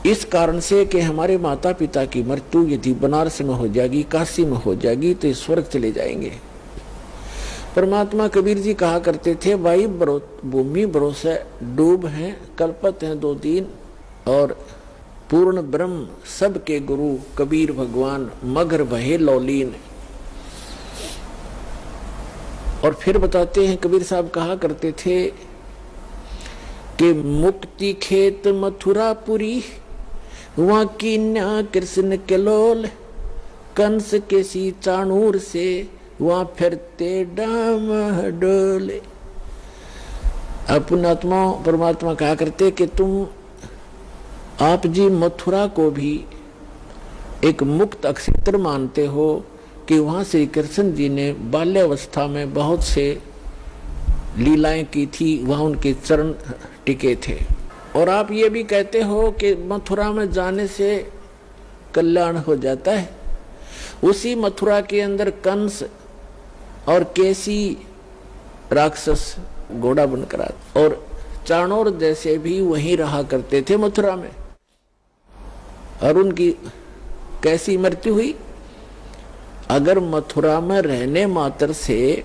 इस कारण से कि हमारे माता पिता की मृत्यु यदि बनारस में हो जाएगी, काशी में हो जाएगी, तो स्वर्ग चले जाएंगे। परमात्मा कबीर जी कहा करते थे, भाई भूमि भरोसे डूब हैं, कल्पत हैं दो दिन, और पूर्ण ब्रह्म सबके गुरु कबीर भगवान, मगर बहे लौलीन। और फिर बताते हैं, कबीर साहब कहा करते थे कि मुक्ति खेत मथुरापुरी, वहां कीन्या कृष्ण के लोल, कंस के सी चाणूर से वहां फिरते डाम डोले। अपनात्मा परमात्मा कहा करते कि तुम आप जी मथुरा को भी एक मुक्त अक्षेत्र मानते हो, कि वहां श्री कृष्ण जी ने बाल्यावस्था में बहुत से लीलाएं की थी, वहां उनके चरण टिके थे। और आप ये भी कहते हो कि मथुरा में जाने से कल्याण हो जाता है। उसी मथुरा के अंदर कंस और केसी राक्षस घोड़ा बनकर आते, और चाणोर जैसे भी वहीं रहा करते थे मथुरा में। और उनकी कैसी मृत्यु हुई? अगर मथुरा में रहने मात्र से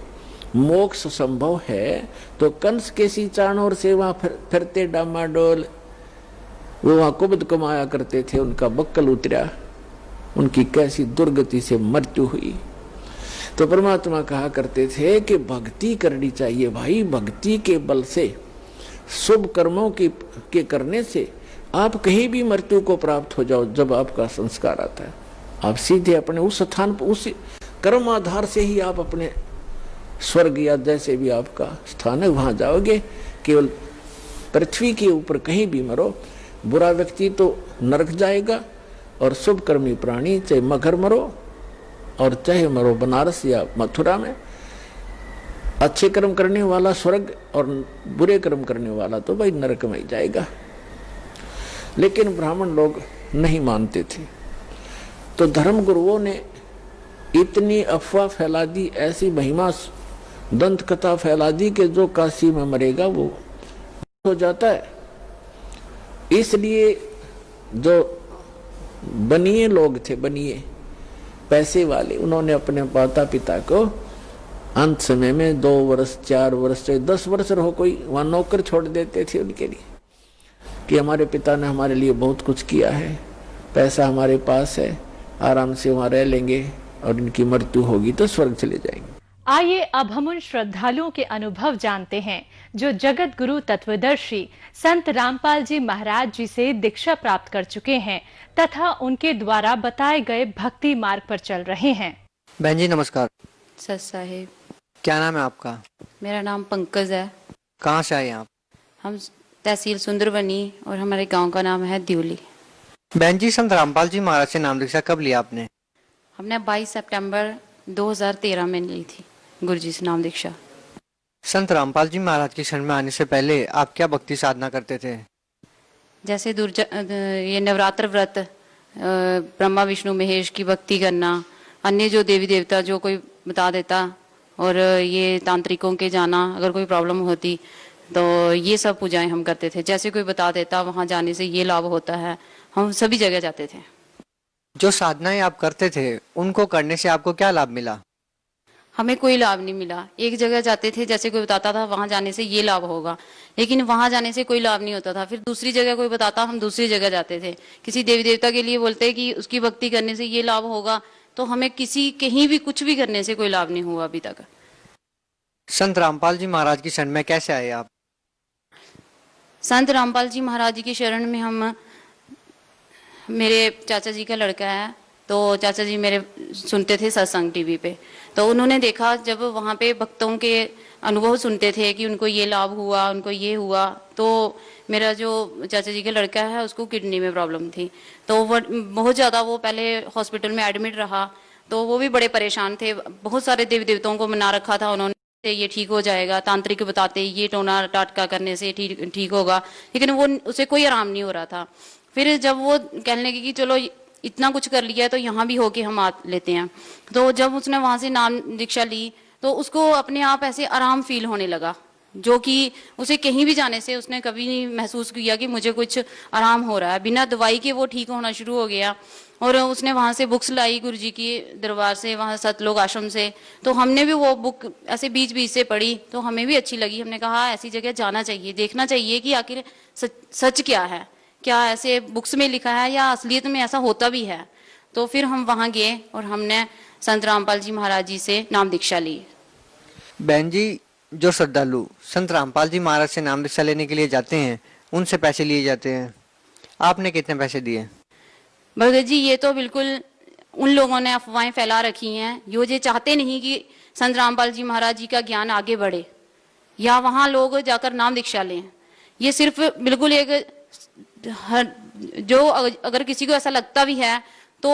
मोक्ष संभव है, तो कंस के सी चाणोर से वहां फिरते डामाडोल, वो वहां कुबद कमाया करते थे, उनका बक्कल उतरा, उनकी कैसी दुर्गति से मृत्यु हुई। तो परमात्मा कहा करते थे कि भक्ति करनी चाहिए भाई, भक्ति के बल से, शुभ कर्मों के करने से आप कहीं भी मृत्यु को प्राप्त हो जाओ। जब आपका संस्कार आता है, आप सीधे अपने उस स्थान पर, उस कर्म आधार से ही आप अपने स्वर्ग या जैसे भी आपका स्थान है वहां जाओगे। केवल पृथ्वी के ऊपर कहीं भी मरो, बुरा व्यक्ति तो नरक जाएगा, और शुभ कर्मी प्राणी चाहे मगहर मरो और चाहे मरो बनारस या मथुरा में, अच्छे कर्म करने वाला स्वर्ग और बुरे कर्म करने वाला तो भाई नरक में ही जाएगा। लेकिन ब्राह्मण लोग नहीं मानते थे, तो धर्म गुरुओं ने इतनी अफवाह फैला दी, ऐसी महिमा दंत कथा फैला दी कि जो काशी में मरेगा वो हो जाता है। इसलिए जो बनिए लोग थे, बनिए पैसे वाले, उन्होंने अपने माता पिता को अंत समय में 2 वर्ष 4 वर्ष चाहे 10 वर्ष रहो, कोई वहां नौकर छोड़ देते थे उनके लिए, कि हमारे पिता ने हमारे लिए बहुत कुछ किया है, पैसा हमारे पास है, आराम से वहां रह लेंगे, और इनकी मृत्यु होगी तो स्वर्ग चले जाएंगे। आइए अब हम उन श्रद्धालुओं के अनुभव जानते हैं जो जगत गुरु तत्वदर्शी संत रामपाल जी महाराज जी से दीक्षा प्राप्त कर चुके हैं तथा उनके द्वारा बताए गए भक्ति मार्ग पर चल रहे हैं। बहन जी नमस्कार। सर साहिब, क्या नाम है आपका? मेरा नाम पंकज है। कहाँ से आए आप? हम तहसील सुंदरबनी और हमारे गांव का नाम है द्यूली। बहन जी, संत रामपाल जी महाराज से नाम दीक्षा कब लिया आपने? हमने 22 सितंबर 2013 में ली थी गुरुजी से नाम दीक्षा। संत रामपाल जी महाराज के शरण में आने से पहले आप क्या भक्ति साधना करते थे? जैसे ये नवरात्र व्रत, ब्रह्मा विष्णु महेश की भक्ति करना, अन्य जो देवी देवता जो कोई बता देता, और ये तांत्रिकों के जाना अगर कोई प्रॉब्लम होती तो ये सब पूजाएं हम करते थे। जैसे कोई बता देता वहां जाने से ये लाभ होता है, हम सभी जगह जाते थे। जो साधनाएं आप करते थे उनको करने से आपको क्या लाभ मिला? हमें कोई लाभ नहीं मिला। एक जगह जाते थे, जैसे कोई बताता था वहां जाने से ये लाभ होगा, लेकिन वहां जाने से कोई लाभ नहीं होता था। फिर दूसरी जगह कोई बताता, हम दूसरी जगह जाते थे। किसी देवी देवता के लिए बोलते कि उसकी भक्ति करने से ये लाभ होगा, तो हमें किसी कहीं भी कुछ भी करने से कोई लाभ नहीं हुआ अभी तक। संत रामपाल जी महाराज की शरण में कैसे आए आप? संत रामपाल जी महाराज जी की शरण में हम, मेरे चाचा जी का लड़का है, तो चाचा जी मेरे सुनते थे सत्संग टीवी पे, तो उन्होंने देखा जब वहाँ पे भक्तों के अनुभव सुनते थे कि उनको ये लाभ हुआ, उनको ये हुआ। तो मेरा जो चाचा जी का लड़का है उसको किडनी में प्रॉब्लम थी, तो वो बहुत ज़्यादा, वो पहले हॉस्पिटल में एडमिट रहा, तो वो भी बड़े परेशान थे। बहुत सारे देवी देवताओं को मना रखा था उन्होंने, ये ठीक हो जाएगा, तांत्रिक बताते ये टोना टाटका करने से ठीक होगा, लेकिन वो उसे कोई आराम नहीं हो रहा था। फिर जब वो कहने लगे कि चलो इतना कुछ कर लिया है तो यहाँ भी होके हम आ लेते हैं, तो जब उसने वहां से नाम दीक्षा ली तो उसको अपने आप ऐसे आराम फील होने लगा, जो कि उसे कहीं भी जाने से उसने कभी नहीं महसूस किया कि मुझे कुछ आराम हो रहा है। बिना दवाई के वो ठीक होना शुरू हो गया। और उसने वहां से बुक्स लाई गुरुजी की दरबार से, वहां सतलोक आश्रम से, तो हमने भी वो बुक ऐसे बीच बीच से पढ़ी, तो हमें भी अच्छी लगी। हमने कहा ऐसी जगह जाना चाहिए, देखना चाहिए कि आखिर सच क्या है, क्या ऐसे बुक्स में लिखा है या असलियत में ऐसा होता भी है। तो फिर हम वहां गए और हमने संत रामपाल जी महाराज जी से नाम दीक्षा ली। बहन जी, जो श्रद्धालु संत रामपाल जी महाराज से नाम दीक्षा लेने के लिए जाते हैं उनसे पैसे लिए जाते हैं, आपने कितने पैसे दिए? भगत जी, ये तो बिल्कुल उन लोगों ने अफवाहें फैला रखी हैं, ये चाहते नहीं कि संत रामपाल जी महाराज जी का ज्ञान आगे बढ़े या वहां लोग जाकर नाम दीक्षा लें। ये सिर्फ बिल्कुल एक, जो अगर किसी को ऐसा लगता भी है तो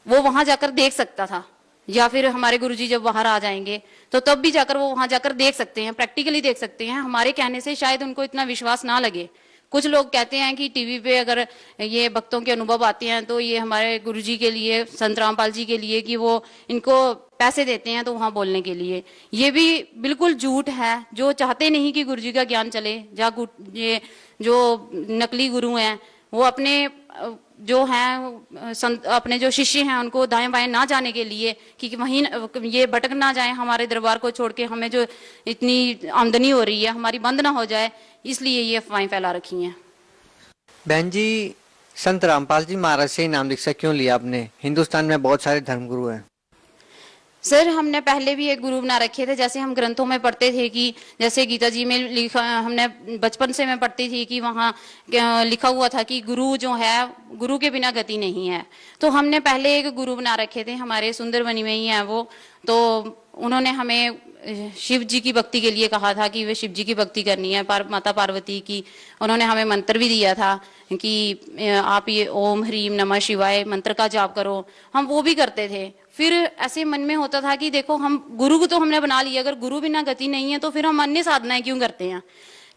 वो वहां जाकर देख सकता था, या फिर हमारे गुरुजी जब बाहर आ जाएंगे तो तब भी जाकर वो वहां जाकर देख सकते हैं, प्रैक्टिकली देख सकते हैं। हमारे कहने से शायद उनको इतना विश्वास ना लगे। कुछ लोग कहते हैं कि टीवी पे अगर ये भक्तों के अनुभव आते हैं तो ये हमारे गुरुजी के लिए, संत रामपाल जी के लिए, कि वो इनको पैसे देते हैं तो वहां बोलने के लिए। ये भी बिल्कुल झूठ है। जो चाहते नहीं कि गुरुजी का ज्ञान चले, ये जो नकली गुरु हैं वो अपने जो हैं अपने जो शिष्य हैं उनको दाएं बाएं ना जाने के लिए, कि वहीं ये भटक ना जाए, हमारे दरबार को छोड़ के हमें जो इतनी आमदनी हो रही है हमारी बंद ना हो जाए, इसलिए ये अफवाहें फैला रखी हैं। बहन जी, संत रामपाल जी महाराज से नाम दीक्षा क्यों लिया आपने? हिंदुस्तान में बहुत सारे धर्मगुरु हैं। सर, हमने पहले भी एक गुरु बना रखे थे। जैसे हम ग्रंथों में पढ़ते थे कि जैसे गीता जी में लिखा, हमने बचपन से मैं पढ़ती थी कि वहाँ लिखा हुआ था कि गुरु जो है, गुरु के बिना गति नहीं है। तो हमने पहले एक गुरु बना रखे थे, हमारे सुंदरबनी में ही है वो। तो उन्होंने हमें शिव जी की भक्ति के लिए कहा था कि वे शिव जी की भक्ति करनी है, माता पार्वती की। उन्होंने हमें मंत्र भी दिया था कि आप ये ओम ह्रीम नमः शिवाय मंत्र का जाप करो। हम वो भी करते थे। फिर ऐसे मन में होता था कि देखो, हम गुरु को तो हमने बना लिया, अगर गुरु बिना गति नहीं है तो फिर हम अन्य साधनाएं क्यों करते हैं,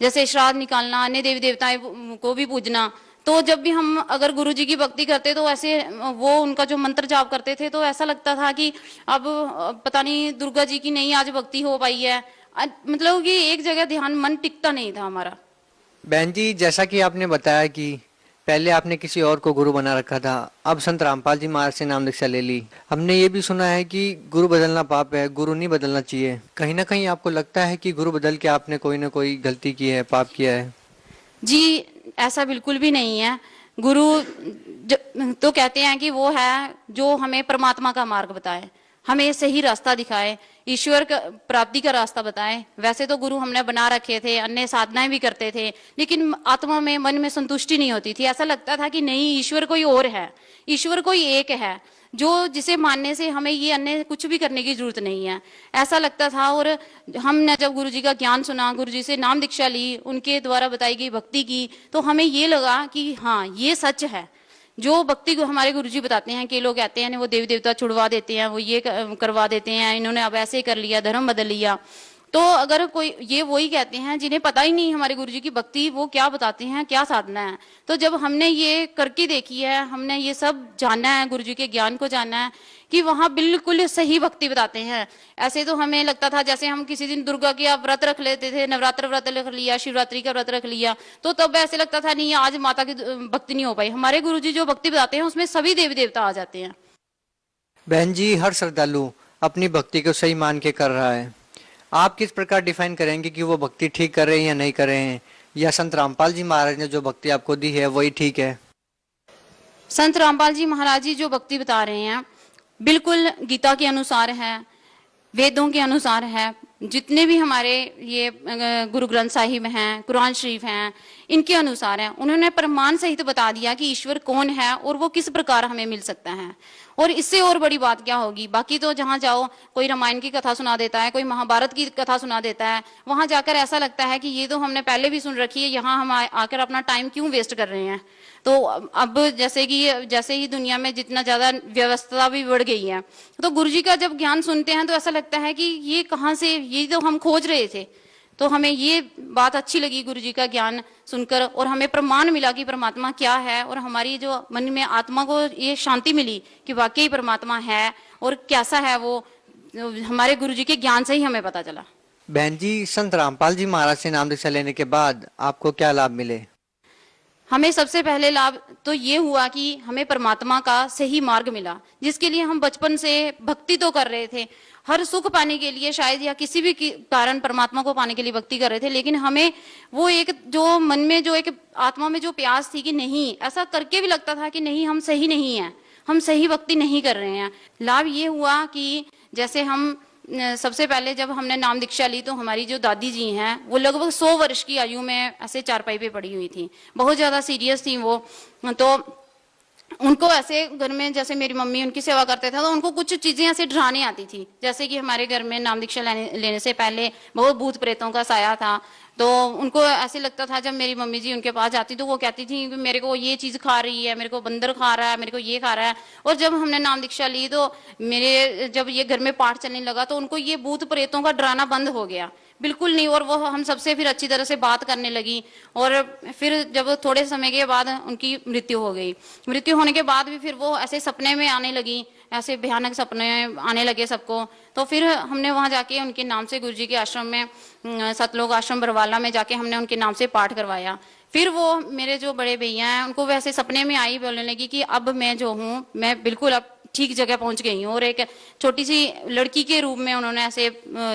जैसे श्राद्ध निकालना, अन्य देवी देवताएं को भी पूजना। तो जब भी हम अगर गुरु जी की भक्ति करते तो ऐसे वो उनका जो मंत्र जाप करते थे तो ऐसा लगता था कि अब पता नहीं दुर्गा जी की नहीं आज भक्ति हो पाई है, मतलब कि एक जगह ध्यान मन टिकता नहीं था हमारा। बहन जी, जैसा कि आपने बताया कि पहले आपने किसी और को गुरु बना रखा था, अब संत रामपाल जी महाराज से नाम दीक्षा ले ली। हमने ये भी सुना है कि गुरु बदलना पाप है, गुरु नहीं बदलना चाहिए। कहीं ना कहीं आपको लगता है कि गुरु बदल के आपने कोई ना कोई गलती की है, पाप किया है? जी, ऐसा बिल्कुल भी नहीं है। गुरु तो कहते हैं कि वो है जो हमें परमात्मा का मार्ग बताए। हमें सही रास्ता दिखाए, ईश्वर का प्राप्ति का रास्ता बताए। वैसे तो गुरु हमने बना रखे थे, अन्य साधनाएं भी करते थे, लेकिन आत्मा में, मन में संतुष्टि नहीं होती थी। ऐसा लगता था कि नहीं, ईश्वर कोई और है, ईश्वर कोई एक है, जो जिसे मानने से हमें ये अन्य कुछ भी करने की जरूरत नहीं है, ऐसा लगता था। और हमने जब गुरु जी का ज्ञान सुना, गुरु जी से नाम दीक्षा ली, उनके द्वारा बताई गई भक्ति की, तो हमें ये लगा कि हाँ, ये सच है। जो भक्ति को हमारे गुरुजी बताते हैं कि लोग कहते हैं वो देवी देवता छुड़वा देते हैं, वो ये करवा देते हैं, इन्होंने अब ऐसे कर लिया, धर्म बदल लिया। तो अगर कोई ये वही कहते हैं जिन्हें पता ही नहीं हमारे गुरुजी की भक्ति वो क्या बताते हैं, क्या साधना है। तो जब हमने ये करके देखी है, हमने ये सब जाना है, गुरुजी के ज्ञान को जाना है कि वहां बिल्कुल सही भक्ति बताते हैं। ऐसे तो हमें लगता था जैसे हम किसी दिन दुर्गा की व्रत रख लेते थे, नवरात्र व्रत रख लिया, शिवरात्रि का व्रत रख लिया, तो तब ऐसे लगता था नहीं, आज माता की भक्ति नहीं हो पाई। हमारे गुरुजी जो भक्ति बताते हैं उसमें सभी देवी देवता आ जाते हैं। बहन जी, हर श्रद्धालु अपनी भक्ति को सही मान के कर रहा है। आप किस प्रकार डिफाइन करेंगे कि वो भक्ति ठीक कर रहे हैं या नहीं कर रहे हैं, या संत रामपाल जी महाराज ने जो भक्ति आपको दी है वही ठीक है? संत रामपाल जी महाराज जी जो भक्ति बता रहे हैं बिल्कुल गीता के अनुसार है, वेदों के अनुसार है। जितने भी हमारे ये गुरु ग्रंथ साहिब हैं, कुरान शरीफ हैं, इनके अनुसार है। उन्होंने प्रमाण सहित बता दिया कि ईश्वर कौन है और वो किस प्रकार हमें मिल सकता है। और इससे और बड़ी बात क्या होगी। बाकी तो जहां जाओ कोई रामायण की कथा सुना देता है, कोई महाभारत की कथा सुना देता है, वहां जाकर ऐसा लगता है कि ये तो हमने पहले भी सुन रखी है, यहाँ हम आकर अपना टाइम क्यों वेस्ट कर रहे हैं। तो अब जैसे ही दुनिया में जितना ज्यादा व्यवस्था भी बढ़ गई है, तो गुरुजी का जब ज्ञान सुनते हैं तो ऐसा लगता है कि ये कहाँ से, ये तो हम खोज रहे थे। तो हमें ये बात अच्छी लगी गुरुजी का ज्ञान सुनकर, और हमें प्रमाण मिला कि परमात्मा क्या है, और हमारी जो मन में आत्मा को ये शांति मिली कि वाकई परमात्मा है और कैसा है वो, हमारे गुरुजी के ज्ञान से ही हमें पता चला। बहन जी, संत रामपाल जी महाराज से नाम दीक्षा लेने के बाद आपको क्या लाभ मिले? हमें सबसे पहले लाभ तो ये हुआ कि हमें परमात्मा का सही मार्ग मिला, जिसके लिए हम बचपन से भक्ति तो कर रहे थे, हर सुख पाने के लिए शायद, या किसी भी कारण परमात्मा को पाने के लिए भक्ति कर रहे थे, लेकिन हमें वो एक जो मन में जो एक आत्मा में जो प्यास थी कि नहीं, ऐसा करके भी लगता था कि नहीं, हम सही नहीं है, हम सही भक्ति नहीं कर रहे हैं। लाभ ये हुआ कि जैसे हम सबसे पहले जब हमने नाम दीक्षा ली तो हमारी जो दादी जी हैं वो लगभग 100 वर्ष की आयु में ऐसे चारपाई पे पड़ी हुई थी, बहुत ज्यादा सीरियस थी वो। तो उनको ऐसे घर में, जैसे मेरी मम्मी उनकी सेवा करते थे, तो उनको कुछ चीजें ऐसे डराने आती थी। जैसे कि हमारे घर में नाम दीक्षा लेने से पहले बहुत भूत प्रेतों का साया था, तो उनको ऐसे लगता था जब मेरी मम्मी जी उनके पास जाती तो वो कहती थी कि मेरे को ये चीज खा रही है, मेरे को बंदर खा रहा है, मेरे को ये खा रहा है। और जब हमने नाम दीक्षा ली तो मेरे जब ये घर में पाठ चलने लगा तो उनको ये भूत प्रेतों का डराना बंद हो गया, बिल्कुल नहीं। और वो हम सबसे फिर अच्छी तरह से बात करने लगी। और फिर जब थोड़े समय के बाद उनकी मृत्यु हो गई, मृत्यु होने के बाद भी फिर वो ऐसे सपने में आने लगी, ऐसे भयानक सपने आने लगे सबको। तो फिर हमने वहां जाके उनके नाम से गुरुजी के आश्रम में, सतलोक आश्रम बरवाला में जाके हमने उनके नाम से पाठ करवाया। फिर वो मेरे जो बड़े भैया हैं उनको वैसे सपने में आई, बोलने लगी कि अब मैं जो हूँ मैं बिल्कुल अब ठीक जगह पहुंच गई हूँ। और एक छोटी सी लड़की के रूप में उन्होंने ऐसे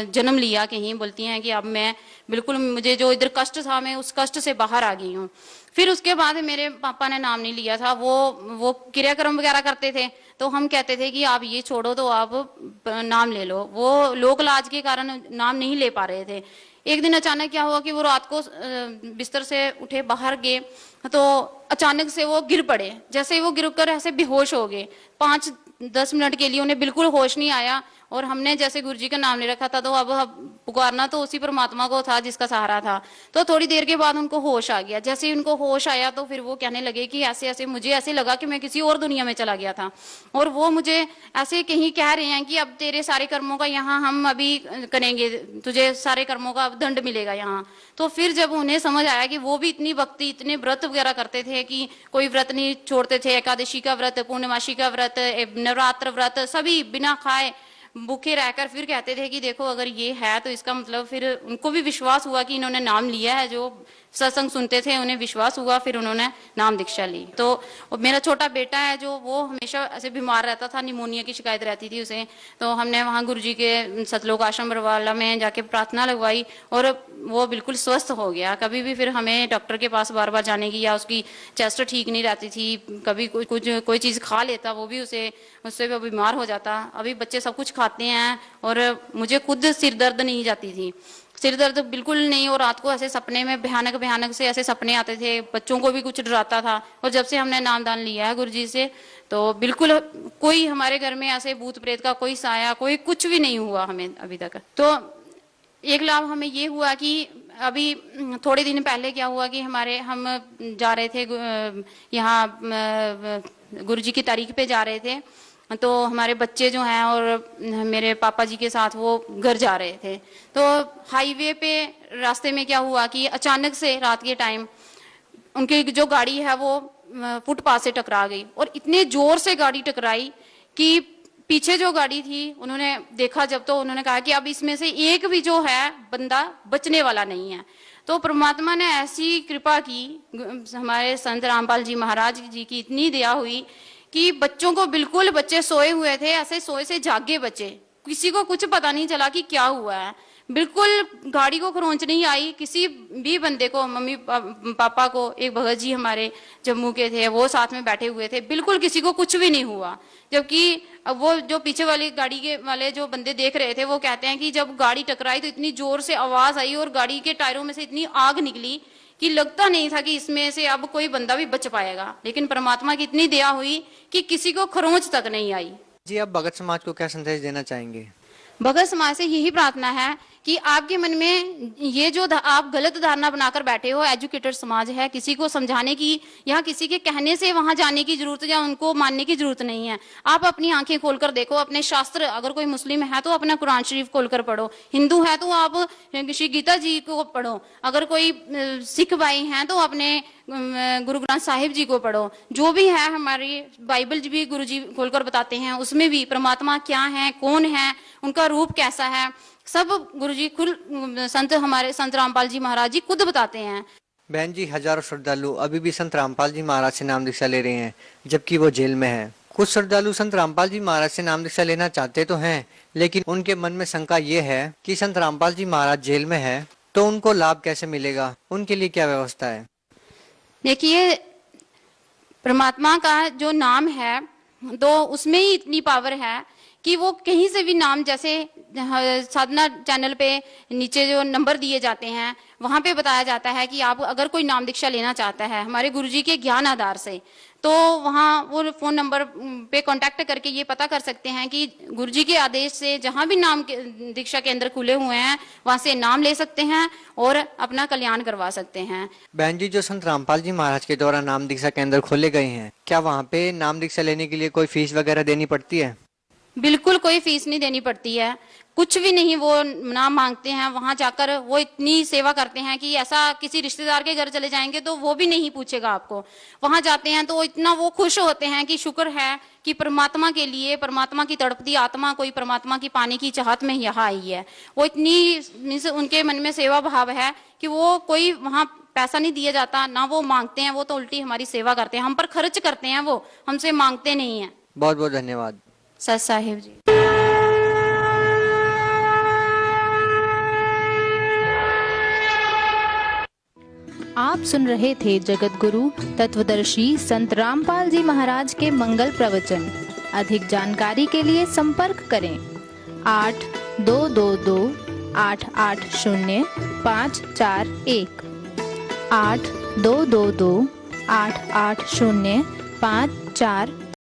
जन्म लिया कहीं, बोलती हैं कि अब मैं बिल्कुल, मुझे जो इधर कष्ट था मैं उस कष्ट से बाहर आ गई हूँ। फिर उसके बाद मेरे पापा ने नाम नहीं लिया था, वो क्रियाक्रम वगैरह करते थे, तो हम कहते थे कि आप ये छोड़ो तो आप नाम ले लो। वो लोक लाज के कारण नाम नहीं ले पा रहे थे। एक दिन अचानक क्या हुआ कि वो रात को बिस्तर से उठे, बाहर गए, तो अचानक से वो गिर पड़े। जैसे वो गिर कर ऐसे बेहोश हो गए, 5-10 मिनट के लिए उन्हें बिल्कुल होश नहीं आया। और हमने जैसे गुरुजी का नाम ले रखा था तो अब पुकारना तो उसी परमात्मा को था जिसका सहारा था। तो थोड़ी देर के बाद उनको होश आ गया। जैसे ही उनको होश आया तो फिर वो कहने लगे कि ऐसे ऐसे, मुझे ऐसे लगा कि मैं किसी और दुनिया में चला गया था, और वो मुझे ऐसे कहीं कह रहे हैं कि अब तेरे सारे कर्मों का यहाँ हम अभी करेंगे, तुझे सारे कर्मों का दंड मिलेगा यहाँ। तो फिर जब उन्हें समझ आया कि वो भी इतनी भक्ति, इतने व्रत वगैरह करते थे कि कोई व्रत नहीं छोड़ते थे, एकादशी का व्रत, पूर्णमासी का व्रत, नवरात्र व्रत, सभी बिना खाए भूखे रहकर फिर कहते थे कि देखो अगर ये है तो इसका मतलब, फिर उनको भी विश्वास हुआ कि इन्होंने नाम लिया है जो सत्संग सुनते थे, उन्हें विश्वास हुआ, फिर उन्होंने नाम दीक्षा ली। तो मेरा छोटा बेटा है जो वो हमेशा ऐसे बीमार रहता था, निमोनिया की शिकायत रहती थी उसे, तो हमने वहाँ गुरुजी के सतलोक आश्रम बरवाला में जाके प्रार्थना लगवाई और वो बिल्कुल स्वस्थ हो गया। कभी भी फिर हमें डॉक्टर के पास बार बार जाने की, या उसकी चेस्ट ठीक नहीं रहती थी, कभी कोई चीज़ खा लेता वो भी उससे वो बीमार हो जाता। अभी बच्चे सब कुछ खाते हैं और मुझे खुद सिर दर्द नहीं जाती थी, सिर दर्द बिल्कुल नहीं। और रात को ऐसे सपने में भयानक भयानक से ऐसे सपने आते थे, बच्चों को भी कुछ डराता था। और जब से हमने नामदान लिया है गुरुजी से, तो बिल्कुल कोई हमारे घर में ऐसे भूत प्रेत का कोई साया, कोई कुछ भी नहीं हुआ हमें अभी तक। तो एक लाभ हमें ये हुआ कि अभी थोड़े दिन पहले क्या हुआ कि हम जा रहे थे यहाँ गुरुजी की तारीख पे जा रहे थे, तो हमारे बच्चे जो हैं और मेरे पापा जी के साथ वो घर जा रहे थे। तो हाईवे पे रास्ते में क्या हुआ कि अचानक से रात के टाइम उनकी जो गाड़ी है वो फुटपाथ से टकरा गई, और इतने जोर से गाड़ी टकराई कि पीछे जो गाड़ी थी उन्होंने देखा जब, तो उन्होंने कहा कि अब इसमें से एक भी जो है बंदा बचने वाला नहीं है। तो परमात्मा ने ऐसी कृपा की, हमारे संत रामपाल जी महाराज जी की इतनी दया हुई कि बच्चों को बिल्कुल, बच्चे सोए हुए थे, ऐसे सोए से जागे बच्चे, किसी को कुछ पता नहीं चला कि क्या हुआ है। बिल्कुल गाड़ी को खरोंच नहीं आई किसी भी बंदे को, मम्मी पापा को, एक भगत जी हमारे जम्मू के थे वो साथ में बैठे हुए थे, बिल्कुल किसी को कुछ भी नहीं हुआ। जबकि अब वो जो पीछे वाली गाड़ी के वाले जो बंदे देख रहे थे वो कहते हैं कि जब गाड़ी टकराई तो इतनी जोर से आवाज आई और गाड़ी के टायरों में से इतनी आग निकली कि लगता नहीं था कि इसमें से अब कोई बंदा भी बच पाएगा। लेकिन परमात्मा की इतनी दया हुई कि किसी को खरोंच तक नहीं आई। जी, आप भगत समाज को क्या संदेश देना चाहेंगे? भगत समाज से यही प्रार्थना है कि आपके मन में ये जो आप गलत धारणा बनाकर बैठे हो, एजुकेटेड समाज है, किसी को समझाने की या किसी के कहने से वहां जाने की जरूरत या उनको मानने की जरूरत नहीं है। आप अपनी आंखें खोलकर देखो, अपने शास्त्र, अगर कोई मुस्लिम है तो अपना कुरान शरीफ खोलकर पढ़ो, हिंदू है तो आप श्री गीता जी को पढ़ो, अगर कोई सिख भाई हैं तो अपने गुरु ग्रंथ साहिब जी को पढ़ो। जो भी है हमारी बाइबल भी गुरु जी खोलकर बताते हैं, उसमें भी परमात्मा क्या है, कौन है, उनका रूप कैसा है, सब गुरुजी खुद हमारे संत रामपाल जी महाराज जी खुद बताते हैं। बहन जी, हजारों श्रद्धालु अभी भी संत रामपाल जी महाराज से नाम दीक्षा ले रहे हैं जबकि वो जेल में है। कुछ श्रद्धालु संत रामपाल जी महाराज से नाम दीक्षा लेना चाहते तो हैं, लेकिन उनके मन में शंका ये है कि संत रामपाल जी महाराज जेल में है तो उनको लाभ कैसे मिलेगा, उनके लिए क्या व्यवस्था है? देखिए, परमात्मा का जो नाम है तो उसमें ही इतनी पावर है कि वो कहीं से भी नाम, जैसे साधना चैनल पे नीचे जो नंबर दिए जाते हैं वहां पे बताया जाता है कि आप अगर कोई नाम दीक्षा लेना चाहता है हमारे गुरुजी के ज्ञान आधार से, तो वहाँ वो फोन नंबर पे कांटेक्ट करके ये पता कर सकते हैं कि गुरुजी के आदेश से जहाँ भी नाम दीक्षा केंद्र खुले हुए हैं वहां से नाम ले सकते हैं और अपना कल्याण करवा सकते हैं। बहन जी, जो संत रामपाल जी महाराज के द्वारा नाम दीक्षा केंद्र खोले गए हैं, क्या वहाँ पे नाम दीक्षा लेने के लिए कोई फीस वगैरह देनी पड़ती है? बिल्कुल कोई फीस नहीं देनी पड़ती है, कुछ भी नहीं, वो नाम मांगते हैं, वहां जाकर वो इतनी सेवा करते हैं कि ऐसा किसी रिश्तेदार के घर चले जाएंगे तो वो भी नहीं पूछेगा आपको। वहां जाते हैं तो इतना वो खुश होते हैं कि शुक्र है कि परमात्मा के लिए, परमात्मा की तड़पती आत्मा कोई परमात्मा की पाने की चाहत में यहाँ आई है। वो इतनी उनके मन में सेवा भाव है कि वो कोई वहां पैसा नहीं दिया जाता, ना वो मांगते हैं, वो तो उल्टी हमारी सेवा करते हैं, हम पर खर्च करते हैं, वो हमसे मांगते नहीं है। बहुत बहुत धन्यवाद सत साहिब जी। आप सुन रहे थे जगत गुरु तत्वदर्शी संत रामपाल जी महाराज के मंगल प्रवचन। अधिक जानकारी के लिए संपर्क करें 8222-880-541 8222-880-541।